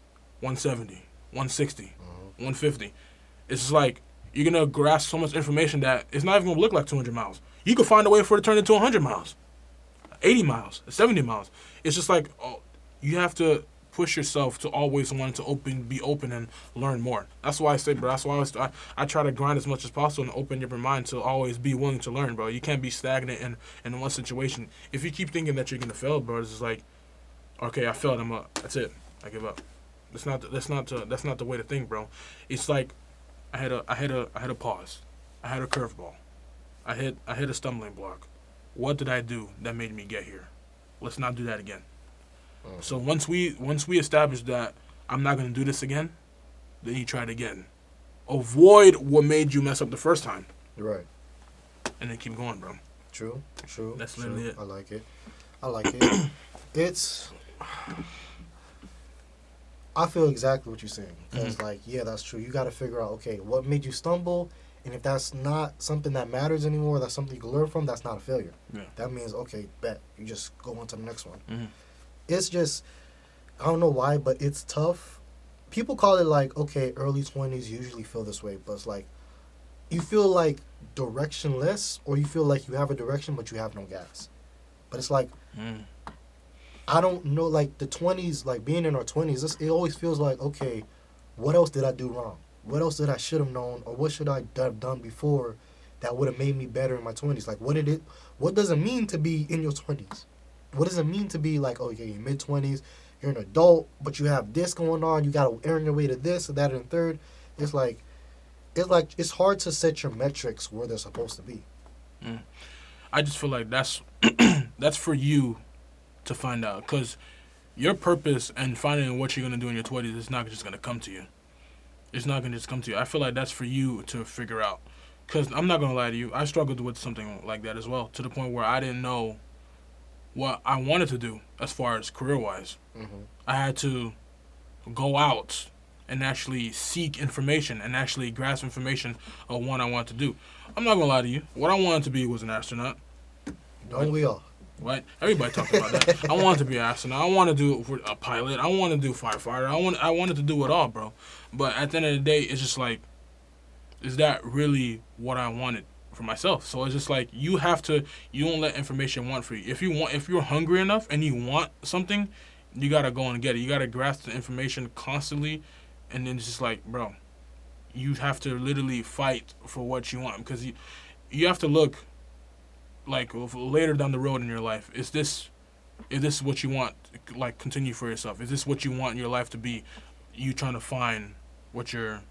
Speaker 2: 170, 160, 150. It's just like you're gonna grasp so much information that it's not even gonna look like 200 miles. You could find a way for it to turn into 100 miles, 80 miles, 70 miles. It's just like you have to push yourself to always want to be open and learn more. That's why I say, bro. That's why I try to grind as much as possible and open your mind to always be willing to learn, bro. You can't be stagnant in one situation. If you keep thinking that you're gonna fail, bro, it's just like, okay, I failed. That's it. I give up. That's not the way to think, bro. It's like I had a pause. I had a curveball. I hit a stumbling block. What did I do that made me get here? Let's not do that again. So once we establish that I'm not gonna do this again, then you try it again. Avoid what made you mess up the first time.
Speaker 1: Right.
Speaker 2: And then keep going, bro.
Speaker 1: True.
Speaker 2: That's literally it.
Speaker 1: I like it. It's. I feel exactly what you're saying. Because, like, yeah, that's true. You got to figure out, okay, what made you stumble? And if that's not something that matters anymore, that's something you can learn from, that's not a failure.
Speaker 2: Yeah.
Speaker 1: That means, okay, bet. You just go on to the next one.
Speaker 2: Mm-hmm.
Speaker 1: It's just, I don't know why, but it's tough. People call it, like, okay, early 20s usually feel this way. But it's like, you feel like directionless, or you feel like you have a direction, but you have no gas. But it's like, I don't know, like, the 20s, like, being in our 20s, it always feels like, okay, what else did I do wrong? What else did I should have known, or what should I have done before that would have made me better in my 20s? Like, what does it mean to be in your 20s? What does it mean to be, like, okay, you're mid-20s, you're an adult, but you have this going on, you got to earn your way to this, or that, and third. It's hard to set your metrics where they're supposed to be.
Speaker 2: I just feel like that's for you to find out, because your purpose and finding what you're going to do in your 20s is not just going to come to you. It's not going to just come to you. I feel like that's for you to figure out, because I'm not going to lie to you, I struggled with something like that as well, to the point where I didn't know what I wanted to do as far as career-wise. I had to go out and actually seek information and actually grasp information of what I wanted to do. I'm not going to lie to you, what I wanted to be was an astronaut.
Speaker 1: Don't we all?
Speaker 2: Right? Everybody talks about that. I wanted to be an astronaut. I want to do a pilot. I want to do firefighter. I wanted to do it all, bro. But at the end of the day, it's just like, is that really what I wanted for myself? So it's just like you don't let information want for you. If you're hungry enough and you want something, you gotta go and get it. You gotta grasp the information constantly, and then it's just like, bro, you have to literally fight for what you want, because you have to look like later down the road in your life. Is this what you want? Like, continue for yourself. Is this what you want in your life to be? You trying to find what your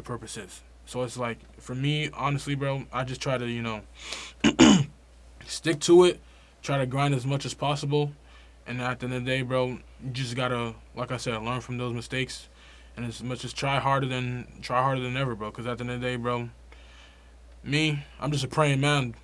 Speaker 2: purpose is. So it's like, for me, honestly, bro, I just try to, stick to it, try to grind as much as possible, and at the end of the day, bro, you just gotta, like I said, learn from those mistakes, and as much as try harder than ever, bro. Because at the end of the day, bro, I'm just a praying man.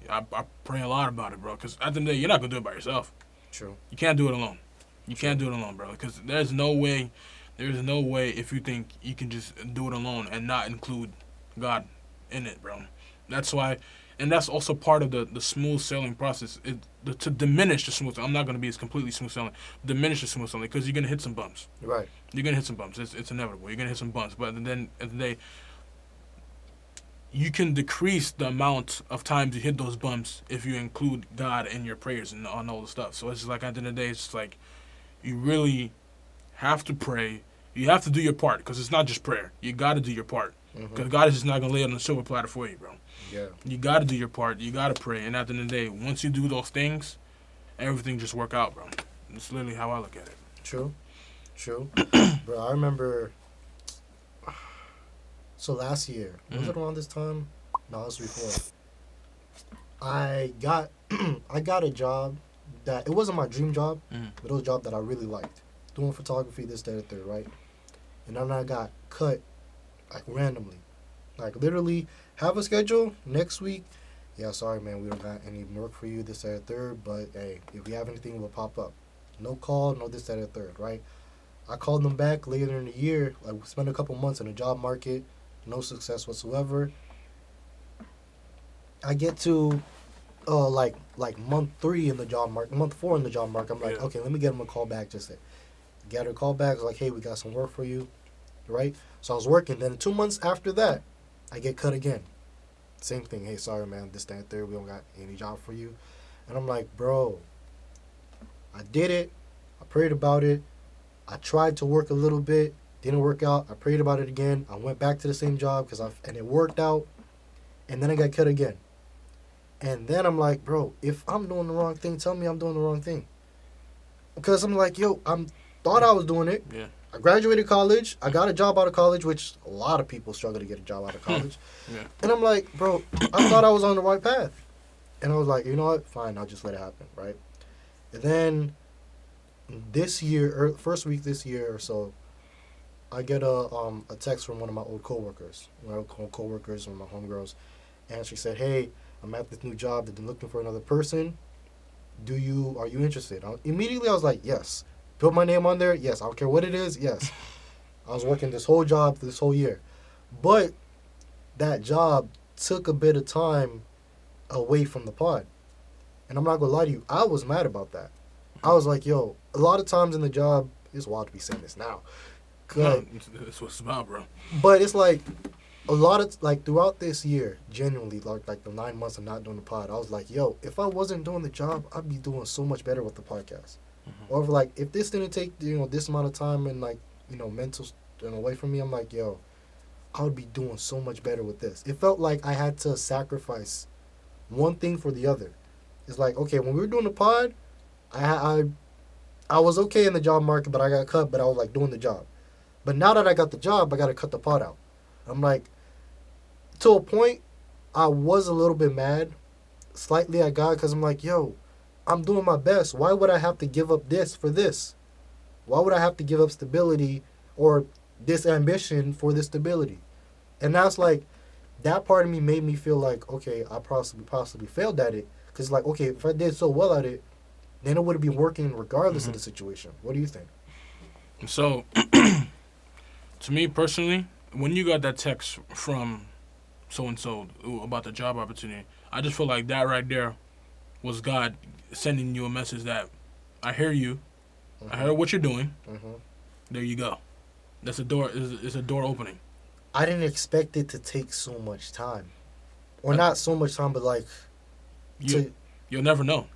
Speaker 2: I pray a lot about it, bro. Because at the end of the day, you're not gonna do it by yourself.
Speaker 1: True.
Speaker 2: You can't do it alone. You can't do it alone, bro. Because there's no way if you think you can just do it alone and not include God in it, bro. That's why, and that's also part of the smooth sailing process. To diminish the smooth sailing. I'm not going to be as completely smooth sailing. Diminish the smooth sailing, because you're going to hit some bumps.
Speaker 1: Right.
Speaker 2: You're going to hit some bumps. It's inevitable. You're going to hit some bumps. But then at the day, you can decrease the amount of times you hit those bumps if you include God in your prayers and on all the stuff. So it's just like, at the end of the day, it's just like, you really have to pray. You have to do your part, because it's not just prayer. You got to do your part, because God is just not going to lay it on a silver platter for you, bro.
Speaker 1: Yeah.
Speaker 2: You got to do your part. You got to pray. And at the end of the day, once you do those things, everything just work out, bro. It's literally how I look at it.
Speaker 1: True. Bro, I remember, so last year, was it around this time? No, it was before. I got a job that, it wasn't my dream job, but it was a job that I really liked. Doing photography, this, that, and third, right? And then I got cut, like, randomly. Like, literally, have a schedule next week. Yeah, sorry, man, we don't got any work for you, this, that, and third, but, hey, if we have anything, we'll pop up. No call, no this, that, and third, right? I called them back later in the year. Like, we spent a couple months in the job market, no success whatsoever. I get to like month 3 in the job market, month 4 in the job market. I'm like,
Speaker 2: Yeah.
Speaker 1: okay, let me get them a call back. Just to get her call back. I was like, hey, we got some work for you, right? So I was working. Then 2 months after that, I get cut again. Same thing. Hey, sorry, man. This, that, and third. We don't got any job for you. And I'm like, bro, I did it. I prayed about it. I tried to work a little bit. Didn't work out. I prayed about it again. I went back to the same job and it worked out. And then I got cut again. And then I'm like, bro, if I'm doing the wrong thing, tell me I'm doing the wrong thing. Because I'm like, yo, thought I was doing it.
Speaker 2: Yeah.
Speaker 1: I graduated college. I got a job out of college, which a lot of people struggle to get a job out of college.
Speaker 2: Yeah.
Speaker 1: And I'm like, bro, I thought I was on the right path. And I was like, you know what? Fine, I'll just let it happen, right? And then this year, or first week this year or so, I get a text from one of my old coworkers, one of my coworkers, one of my homegirls, and she said, hey, I'm at this new job. They've been looking for another person. Are you interested? Immediately I was like, yes. Put my name on there? Yes. I don't care what it is? Yes. I was working this whole job this whole year. But that job took a bit of time away from the pod. And I'm not going to lie to you, I was mad about that. I was like, yo, a lot of times in the job, it's wild to be saying this now.
Speaker 2: No, that's what it's about, bro.
Speaker 1: But it's like, a lot of, like, throughout this year, genuinely, like the 9 months of not doing the pod, I was like, yo, if I wasn't doing the job, I'd be doing so much better with the podcast.
Speaker 2: Mm-hmm.
Speaker 1: Or, like, if this didn't take, this amount of time and, like, mental away from me, I'm like, yo, I would be doing so much better with this. It felt like I had to sacrifice one thing for the other. It's like, okay, when we were doing the pod, I was okay in the job market, but I got cut, but I was, like, doing the job. But now that I got the job, I got to cut the pod out. I'm like, to a point, I was a little bit mad. Slightly I got, because I'm like, yo, I'm doing my best. Why would I have to give up this for this? Why would I have to give up stability or this ambition for this stability? And that's like, that part of me made me feel like, okay, I possibly failed at it. Because like, okay, if I did so well at it, then it would have been working regardless of the situation. What do you think?
Speaker 2: So, to me personally, when you got that text from so-and-so about the job opportunity, I just feel like that right there was God sending you a message that I hear you, I heard what you're doing, there you go. That's a door, is a door opening.
Speaker 1: I didn't expect it to take so much time. Or not so much time, but like...
Speaker 2: You'll never know.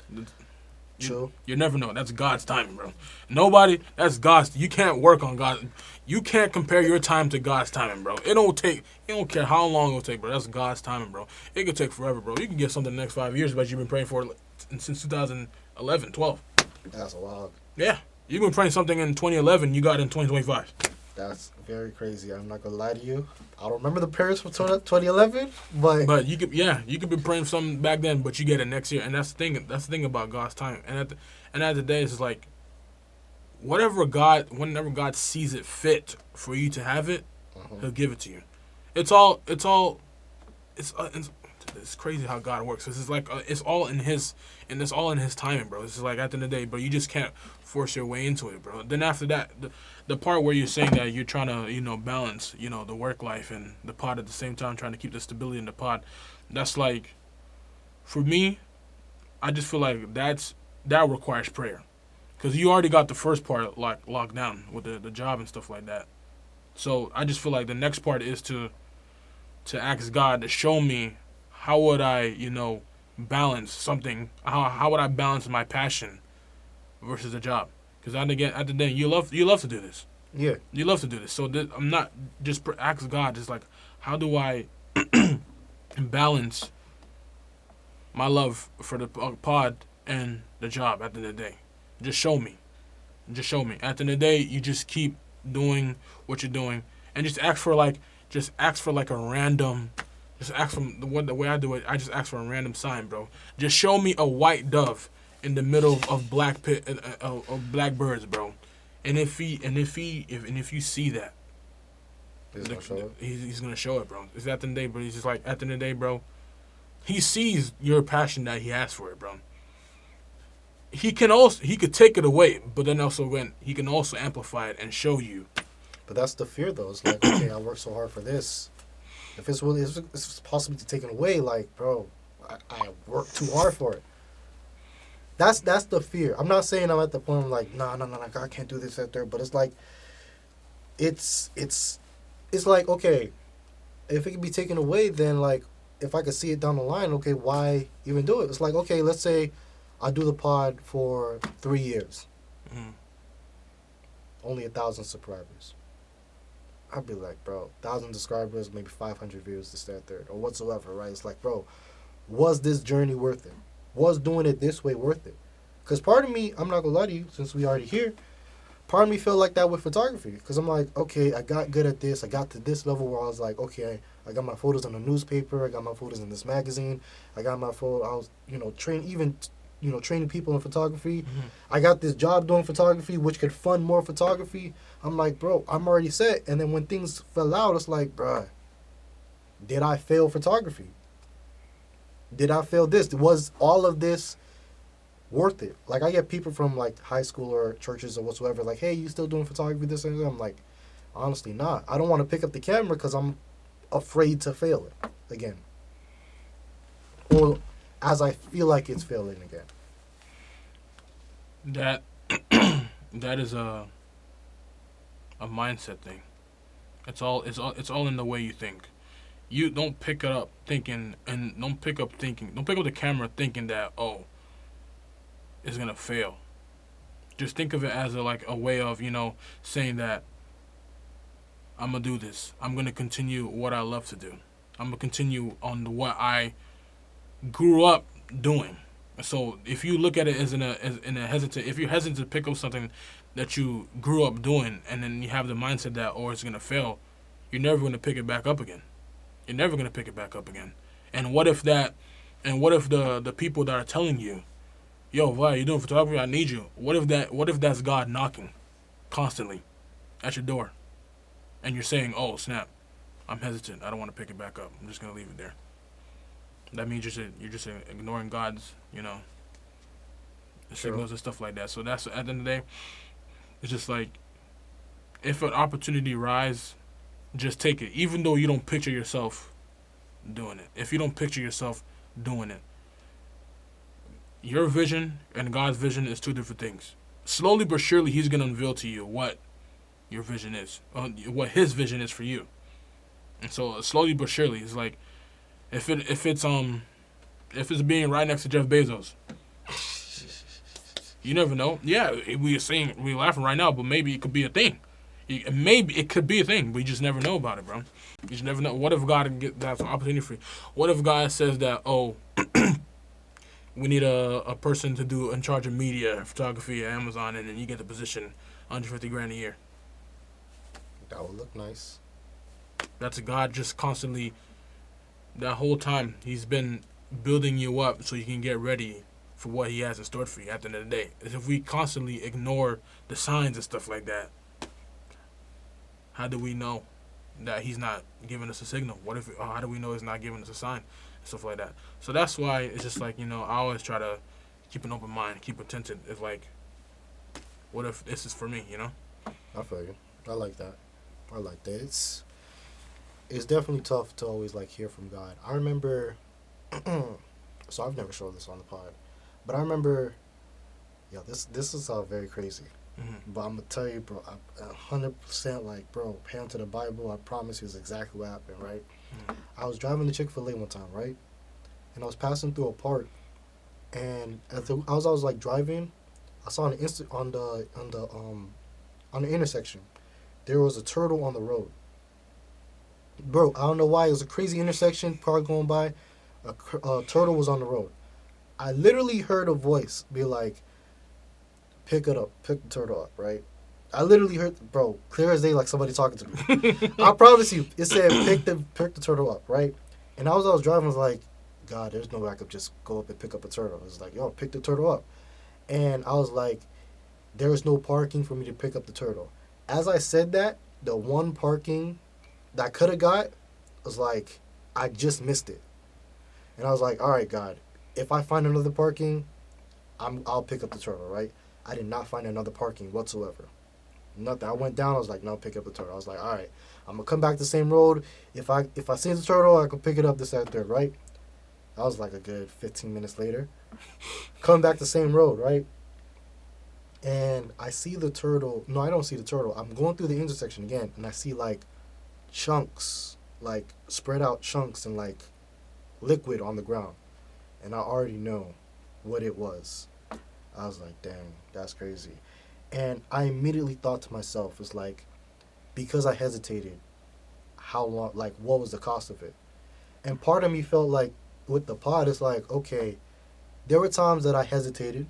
Speaker 1: True.
Speaker 2: You'll never know. That's God's timing, bro. Nobody, that's God's. You can't work on God. You can't compare your time to God's timing, bro. It don't care how long it'll take, bro. That's God's timing, bro. It could take forever, bro. You can get something in the next 5 years, but you've been praying for it since 2011, 12.
Speaker 1: That's wild.
Speaker 2: Yeah. You've been praying something in 2011, you got it in 2025.
Speaker 1: That's very crazy. I'm not gonna lie to you. I don't remember the prayers from 2011, but
Speaker 2: you could be praying something back then, but you get it next year, and that's the thing. That's the thing about God's time. And at the end of the day, it's like whenever God sees it fit for you to have it, He'll give it to you. It's crazy how God works. It's like it's all in His timing, bro. It's just like at the end of the day, bro, you just can't force your way into it, bro. Then after that, the part where you're saying that you're trying to balance the work life and the pod at the same time, trying to keep the stability in the pod, that's like, for me, I just feel like that requires prayer, because you already got the first part like locked down with the job and stuff like that. So I just feel like the next part is to ask God to show me how would I balance something. How would I balance my passion versus a job? Because at the end of the day, you love to do this.
Speaker 1: yeah,
Speaker 2: You love to do this. So I'm not just ask God. Just like, how do I balance my love for the pod and the job at the end of the day? Just show me. Just show me. At the end of the day, you just keep doing what you're doing, and just ask for a random. Just ask from the way I do it. I just ask for a random sign, bro. Just show me a white dove in the middle of of blackbirds, bro. And if you see that, he's gonna show it, bro. It's at the end of the day, bro. He's just like, at the end of the day, bro. He sees your passion that he has for it, bro. he could take it away, but then also when he can also amplify it and show you.
Speaker 1: But that's the fear, though. It's like, okay, I worked so hard for this. If it's possible to take it away, like, bro, I worked too hard for it. That's the fear. I'm not saying I'm at the point of like, no, God can't do this, that, there. But it's like, it's like, okay, if it can be taken away, then like, if I could see it down the line, okay, why even do it? It's like, okay, let's say I do the pod for 3 years.
Speaker 2: Mm-hmm.
Speaker 1: Only 1,000 subscribers. I'd be like, bro, 1,000 subscribers, maybe 500 views, this, that, third, or whatsoever, right? It's like, bro, was this journey worth it? Was doing it this way worth it? Because part of me, I'm not going to lie to you, since we already here, part of me felt like that with photography. Because I'm like, okay, I got good at this. I got to this level where I was like, okay, I got my photos in the newspaper. I got my photos in this magazine. I got my photo. I was, training people in photography.
Speaker 2: Mm-hmm.
Speaker 1: I got this job doing photography, which could fund more photography. I'm like, bro, I'm already set. And then when things fell out, it's like, bruh, did I fail photography? Did I fail this? Was all of this worth it? Like, I get people from, like, high school or churches or whatsoever, like, hey, you still doing photography, this and that? I'm like, honestly, not. I don't want to pick up the camera because I'm afraid to fail it again. Or as I feel like it's failing again.
Speaker 2: That is a mindset thing. It's all in the way you think. You don't pick it up thinking, and don't pick up the camera thinking that, oh, it's gonna fail. Just think of it as a way of, saying that I'm gonna do this. I'm gonna continue what I love to do. I'm gonna continue on what I grew up doing. So if you look at it as if you're hesitant to pick up something that you grew up doing, and then you have the mindset that, oh, it's gonna fail, you're never gonna pick it back up again. You're never gonna pick it back up again. And what if the people that are telling you, yo, Vlad, you doing photography? I need you. What if that's God knocking constantly at your door, and you're saying, oh snap, I'm hesitant. I don't want to pick it back up. I'm just gonna leave it there. That means you're just ignoring God's, signals and stuff like that. So that's, at the end of the day, it's just like, if an opportunity arises, just take it. Even though you don't picture yourself doing it. If you don't picture yourself doing it. Your vision and God's vision is two different things. Slowly but surely, He's going to unveil to you what your vision is. What His vision is for you. And so, slowly but surely, it's like, if it's being right next to Jeff Bezos, you never know. Yeah, we're laughing right now, but maybe it could be a thing. Maybe it could be a thing, but you just never know about it, bro. You just never know. What if God can get that opportunity for you? What if God says that, oh, we need a person to do in charge of media, photography at Amazon, and then you get the position, $150,000 a year.
Speaker 1: That would look nice.
Speaker 2: That's God just constantly, that whole time, He's been building you up so you can get ready for what He has in store for you at the end of the day. If we constantly ignore the signs and stuff like that, how do we know that He's not giving us a signal? How do we know He's not giving us a sign? And stuff like that. So that's why it's just like, I always try to keep an open mind, keep attentive. It's like, what if this is for me,
Speaker 1: I feel you. I like that. It's definitely tough to always hear from God. I remember, so I've never showed this on the pod, but I remember, this is all very crazy. Mm-hmm. But I'm gonna tell you, bro, 100% bro, hand to the Bible. I promise you, is exactly what happened, right? Mm-hmm. I was driving to Chick-fil-A one time, right, and I was passing through a park, and as I was driving, I saw on the intersection, there was a turtle on the road. Bro, I don't know why. It was a crazy intersection, car going by, a turtle was on the road. I literally heard a voice be like, pick it up, pick the turtle up, right? I literally heard, bro, clear as day, like somebody talking to me. I promise you, it said, pick the turtle up, right? And as I was driving, I was like, God, there's no way I could just go up and pick up a turtle. It was like, yo, pick the turtle up. And I was like, there's no parking for me to pick up the turtle. As I said that, the one parking that I could have got was like, I just missed it. And I was like, all right, God, if I find another parking, I'll pick up the turtle, right? I did not find another parking whatsoever. Nothing. I went down. I was like, no, pick up the turtle. I was like, all right, I'm gonna come back the same road. If I see the turtle, I can pick it up this, that, third, right? That was like a good 15 minutes later. Coming back the same road, right? And I see the turtle. No, I don't see the turtle. I'm going through the intersection again, and I see like chunks, like spread out chunks and like liquid on the ground. And I already know what it was. I was like, dang, that's crazy. And I immediately thought to myself, it's like, because I hesitated, how long, like, what was the cost of it? And part of me felt like, with the pod, it's like, okay, there were times that I hesitated.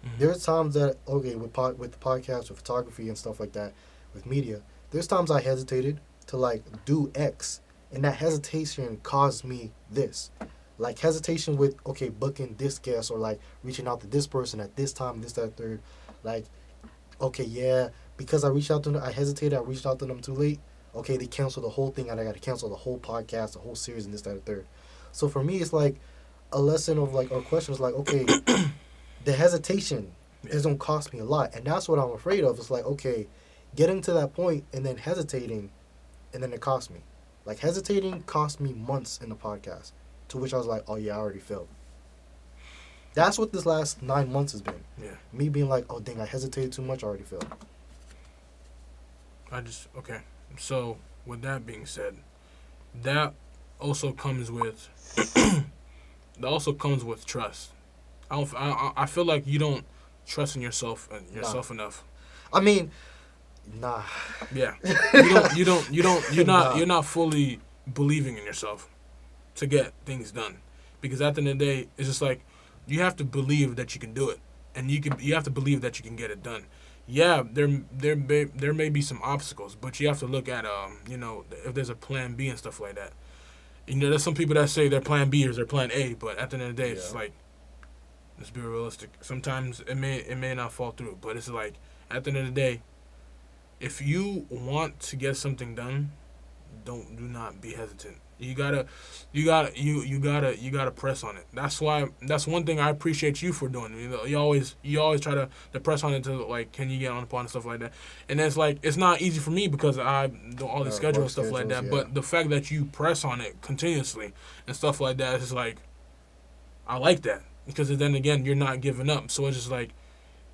Speaker 2: Mm-hmm.
Speaker 1: There were times that, okay, with the podcast, with photography and stuff like that, with media, there's times I hesitated to, like, do X. And that hesitation caused me this. Like, hesitation with, okay, booking this guest or, like, reaching out to this person at this time, this, that, third. Like, okay, yeah, because I reached out to them, I hesitated, I reached out to them too late. Okay, they canceled the whole thing, and I got to cancel the whole podcast, the whole series, and this, that, and third. So for me, it's like a lesson of, like, or question is like, okay, the hesitation is going to cost me a lot. And that's what I'm afraid of. It's like, okay, getting to that point and then hesitating, and then it cost me. Like, hesitating cost me months in the podcast, to which I was like, oh, yeah, I already failed. That's what this last 9 months has been.
Speaker 2: Yeah.
Speaker 1: Me being like, oh, dang, I hesitated too much, I already failed.
Speaker 2: Okay. So, with that being said, that also comes with trust. I feel like you don't trust in yourself enough.
Speaker 1: I mean, nah.
Speaker 2: Yeah. You're not fully believing in yourself to get things done. Because at the end of the day, it's just like you have to believe that you can do it. And you have to believe that you can get it done. Yeah, there may be some obstacles, but you have to look at if there's a plan B and stuff like that. There's some people that say their plan B is their plan A, but at the end of the day, it's like, let's be realistic. Sometimes it may not fall through, but it's like at the end of the day, if you want to get something done, do not be hesitant. You gotta press on it. That's one thing I appreciate you for doing. You always try to press on it to, like, can you get on the pod and stuff like that. And it's like, it's not easy for me because I do all the schedule and stuff like that. Yeah. But the fact that you press on it continuously and stuff like that, it's like, I like that, because then again, you're not giving up. So it's just like,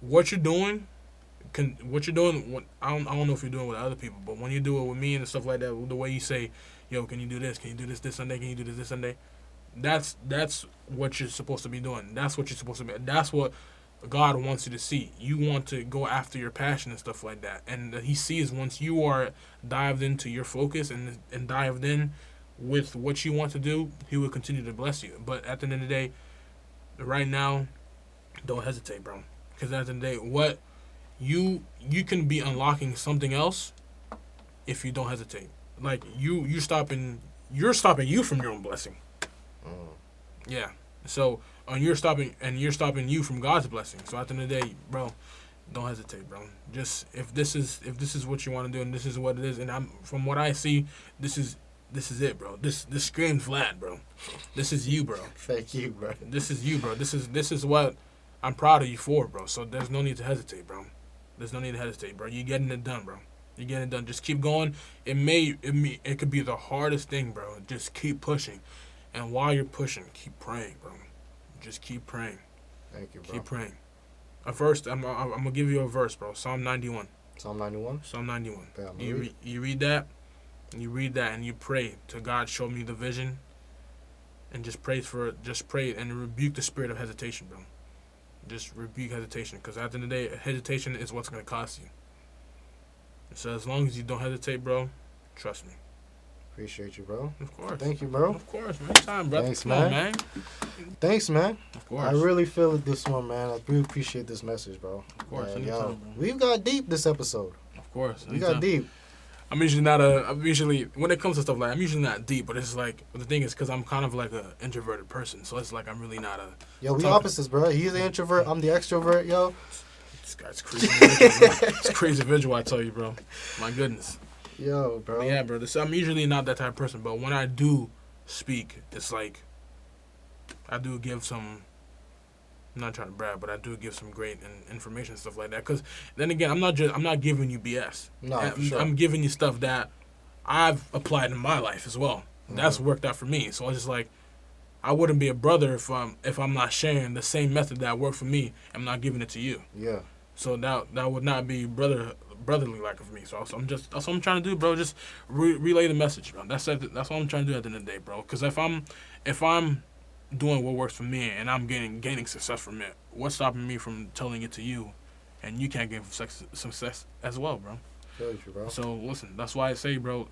Speaker 2: what you're doing. I don't know if you're doing it with other people, but when you do it with me and stuff like that, the way you say, yo, can you do this? Can you do this Sunday? Can you do this Sunday? That's what you're supposed to be doing. That's what you're supposed to be. That's what God wants you to see. You want to go after your passion and stuff like that. And He sees once you are dived into your focus and dived in with what you want to do, He will continue to bless you. But at the end of the day, right now, don't hesitate, bro. Because at the end of the day, what you can be unlocking something else if you don't hesitate. Like you're stopping you from your own blessing. Yeah. So you're stopping you from God's blessing. So at the end of the day, bro, don't hesitate, bro. Just if this is what you want to do and this is what it is, and from what I see, this is it, bro. This screams Vlad, bro. This is you, bro.
Speaker 1: Thank you, bro.
Speaker 2: This is you, bro. This is what I'm proud of you for, bro. So there's no need to hesitate, bro. There's no need to hesitate, bro. You're getting it done, bro. You're getting it done. Just keep going. It could be the hardest thing, bro. Just keep pushing. And while you're pushing, keep praying, bro. Just keep praying.
Speaker 1: Thank you, bro.
Speaker 2: Keep praying. A verse, I'm going to give you a verse, bro. Psalm 91.
Speaker 1: Psalm 91?
Speaker 2: Psalm 91.
Speaker 1: Damn,
Speaker 2: you read that, and you pray to God, show me the vision, and just pray and rebuke the spirit of hesitation, bro. Just rebuke hesitation, because at the end of the day, hesitation is what's going to cost you. So as long as you don't hesitate, bro, trust me.
Speaker 1: Appreciate you, bro.
Speaker 2: Of course.
Speaker 1: Thank you, bro.
Speaker 2: Of course, man. Anytime, bro.
Speaker 1: Thanks, man. Thanks, man.
Speaker 2: Of course.
Speaker 1: I really feel it this one, man. I really appreciate this message, bro.
Speaker 2: Of course.
Speaker 1: Yo,
Speaker 2: bro.
Speaker 1: we've got deep this episode.
Speaker 2: Of course.
Speaker 1: We got deep.
Speaker 2: I'm usually when it comes to stuff like, I'm usually not deep, but it's like, the thing is, because I'm kind of like an introverted person, so it's like I'm really not a...
Speaker 1: Yo, we opposites, bro. He's the introvert, I'm the extrovert, yo.
Speaker 2: This guy's crazy visual, it's crazy visual, I tell you, bro. My goodness.
Speaker 1: Yo, bro.
Speaker 2: But yeah, bro. I'm usually not that type of person, but when I do speak, it's like I do give some I'm not trying to brag, but I do give some great information and stuff like that. Because then again, I'm not giving you BS.
Speaker 1: No, for sure.
Speaker 2: I'm giving you stuff that I've applied in my life as well. That's worked out for me. So it's just like, I wouldn't be a brother if I'm not sharing the same method that worked for me. I'm not giving it to you.
Speaker 1: Yeah.
Speaker 2: So that would not be brotherly like of me. So that's what I'm trying to do, bro. Just relay the message, bro. That's all I'm trying to do at the end of the day, bro. Because if I'm doing what works for me and I'm gaining success from it, what's stopping me from telling it to you, and you can't gain success as well, bro?
Speaker 1: Very true, bro.
Speaker 2: So listen, that's why I say, bro,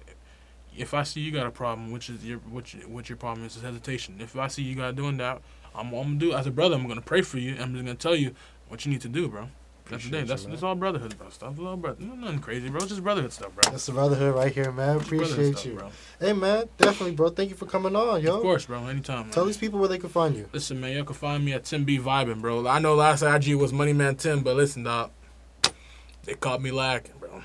Speaker 2: if I see you got a problem, which your problem is hesitation. If I see you got doing that, I'm gonna do as a brother. I'm gonna pray for you. I'm just gonna tell you what you need to do, bro. That's the thing. That's all brotherhood, bro. Stuff, all brother. Nothing crazy, bro. Just brotherhood stuff, bro.
Speaker 1: That's the brotherhood right here, man. Appreciate you,
Speaker 2: bro.
Speaker 1: Hey, man, definitely, bro. Thank you for coming on, yo.
Speaker 2: Of course, bro. Anytime.
Speaker 1: Tell
Speaker 2: man.
Speaker 1: these people where they can find you.
Speaker 2: Listen, man. You can find me at Tim B Vibing, bro. I know last IG was Money Man Tim, but listen, dog. They caught me lacking, bro.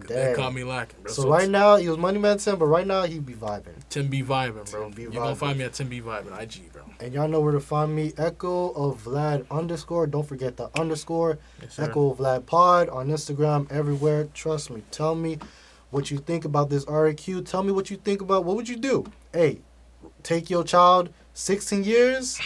Speaker 2: They caught me lacking, bro.
Speaker 1: So right now, he was Money Man Tim, but right now, he be vibing.
Speaker 2: Tim B Vibing, bro.
Speaker 1: Tim B
Speaker 2: You're
Speaker 1: Vibing.
Speaker 2: going to find me at Tim B Vibing, IG, bro.
Speaker 1: And y'all know where to find me. Echo of Vlad _. Don't forget the _.
Speaker 2: Yes, sir.
Speaker 1: Echo of Vlad Pod on Instagram, everywhere. Trust me. Tell me what you think about this RAQ. Tell me what you think about what would you do. Hey, take your child 16 years.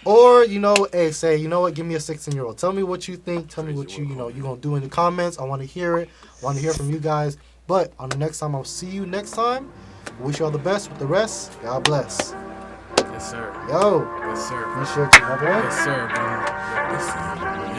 Speaker 1: Or, hey, say, you know what, give me a 16-year-old. Tell me what you think. Tell me what you're going to do in the comments. I want to hear it. I want to hear from you guys. But on the next time, I'll see you next time. Wish you all the best with the rest. God bless.
Speaker 2: Yes, sir.
Speaker 1: Yo.
Speaker 2: Yes, sir.
Speaker 1: Appreciate you, my boy.
Speaker 2: Yes, sir, bro. Yes, sir.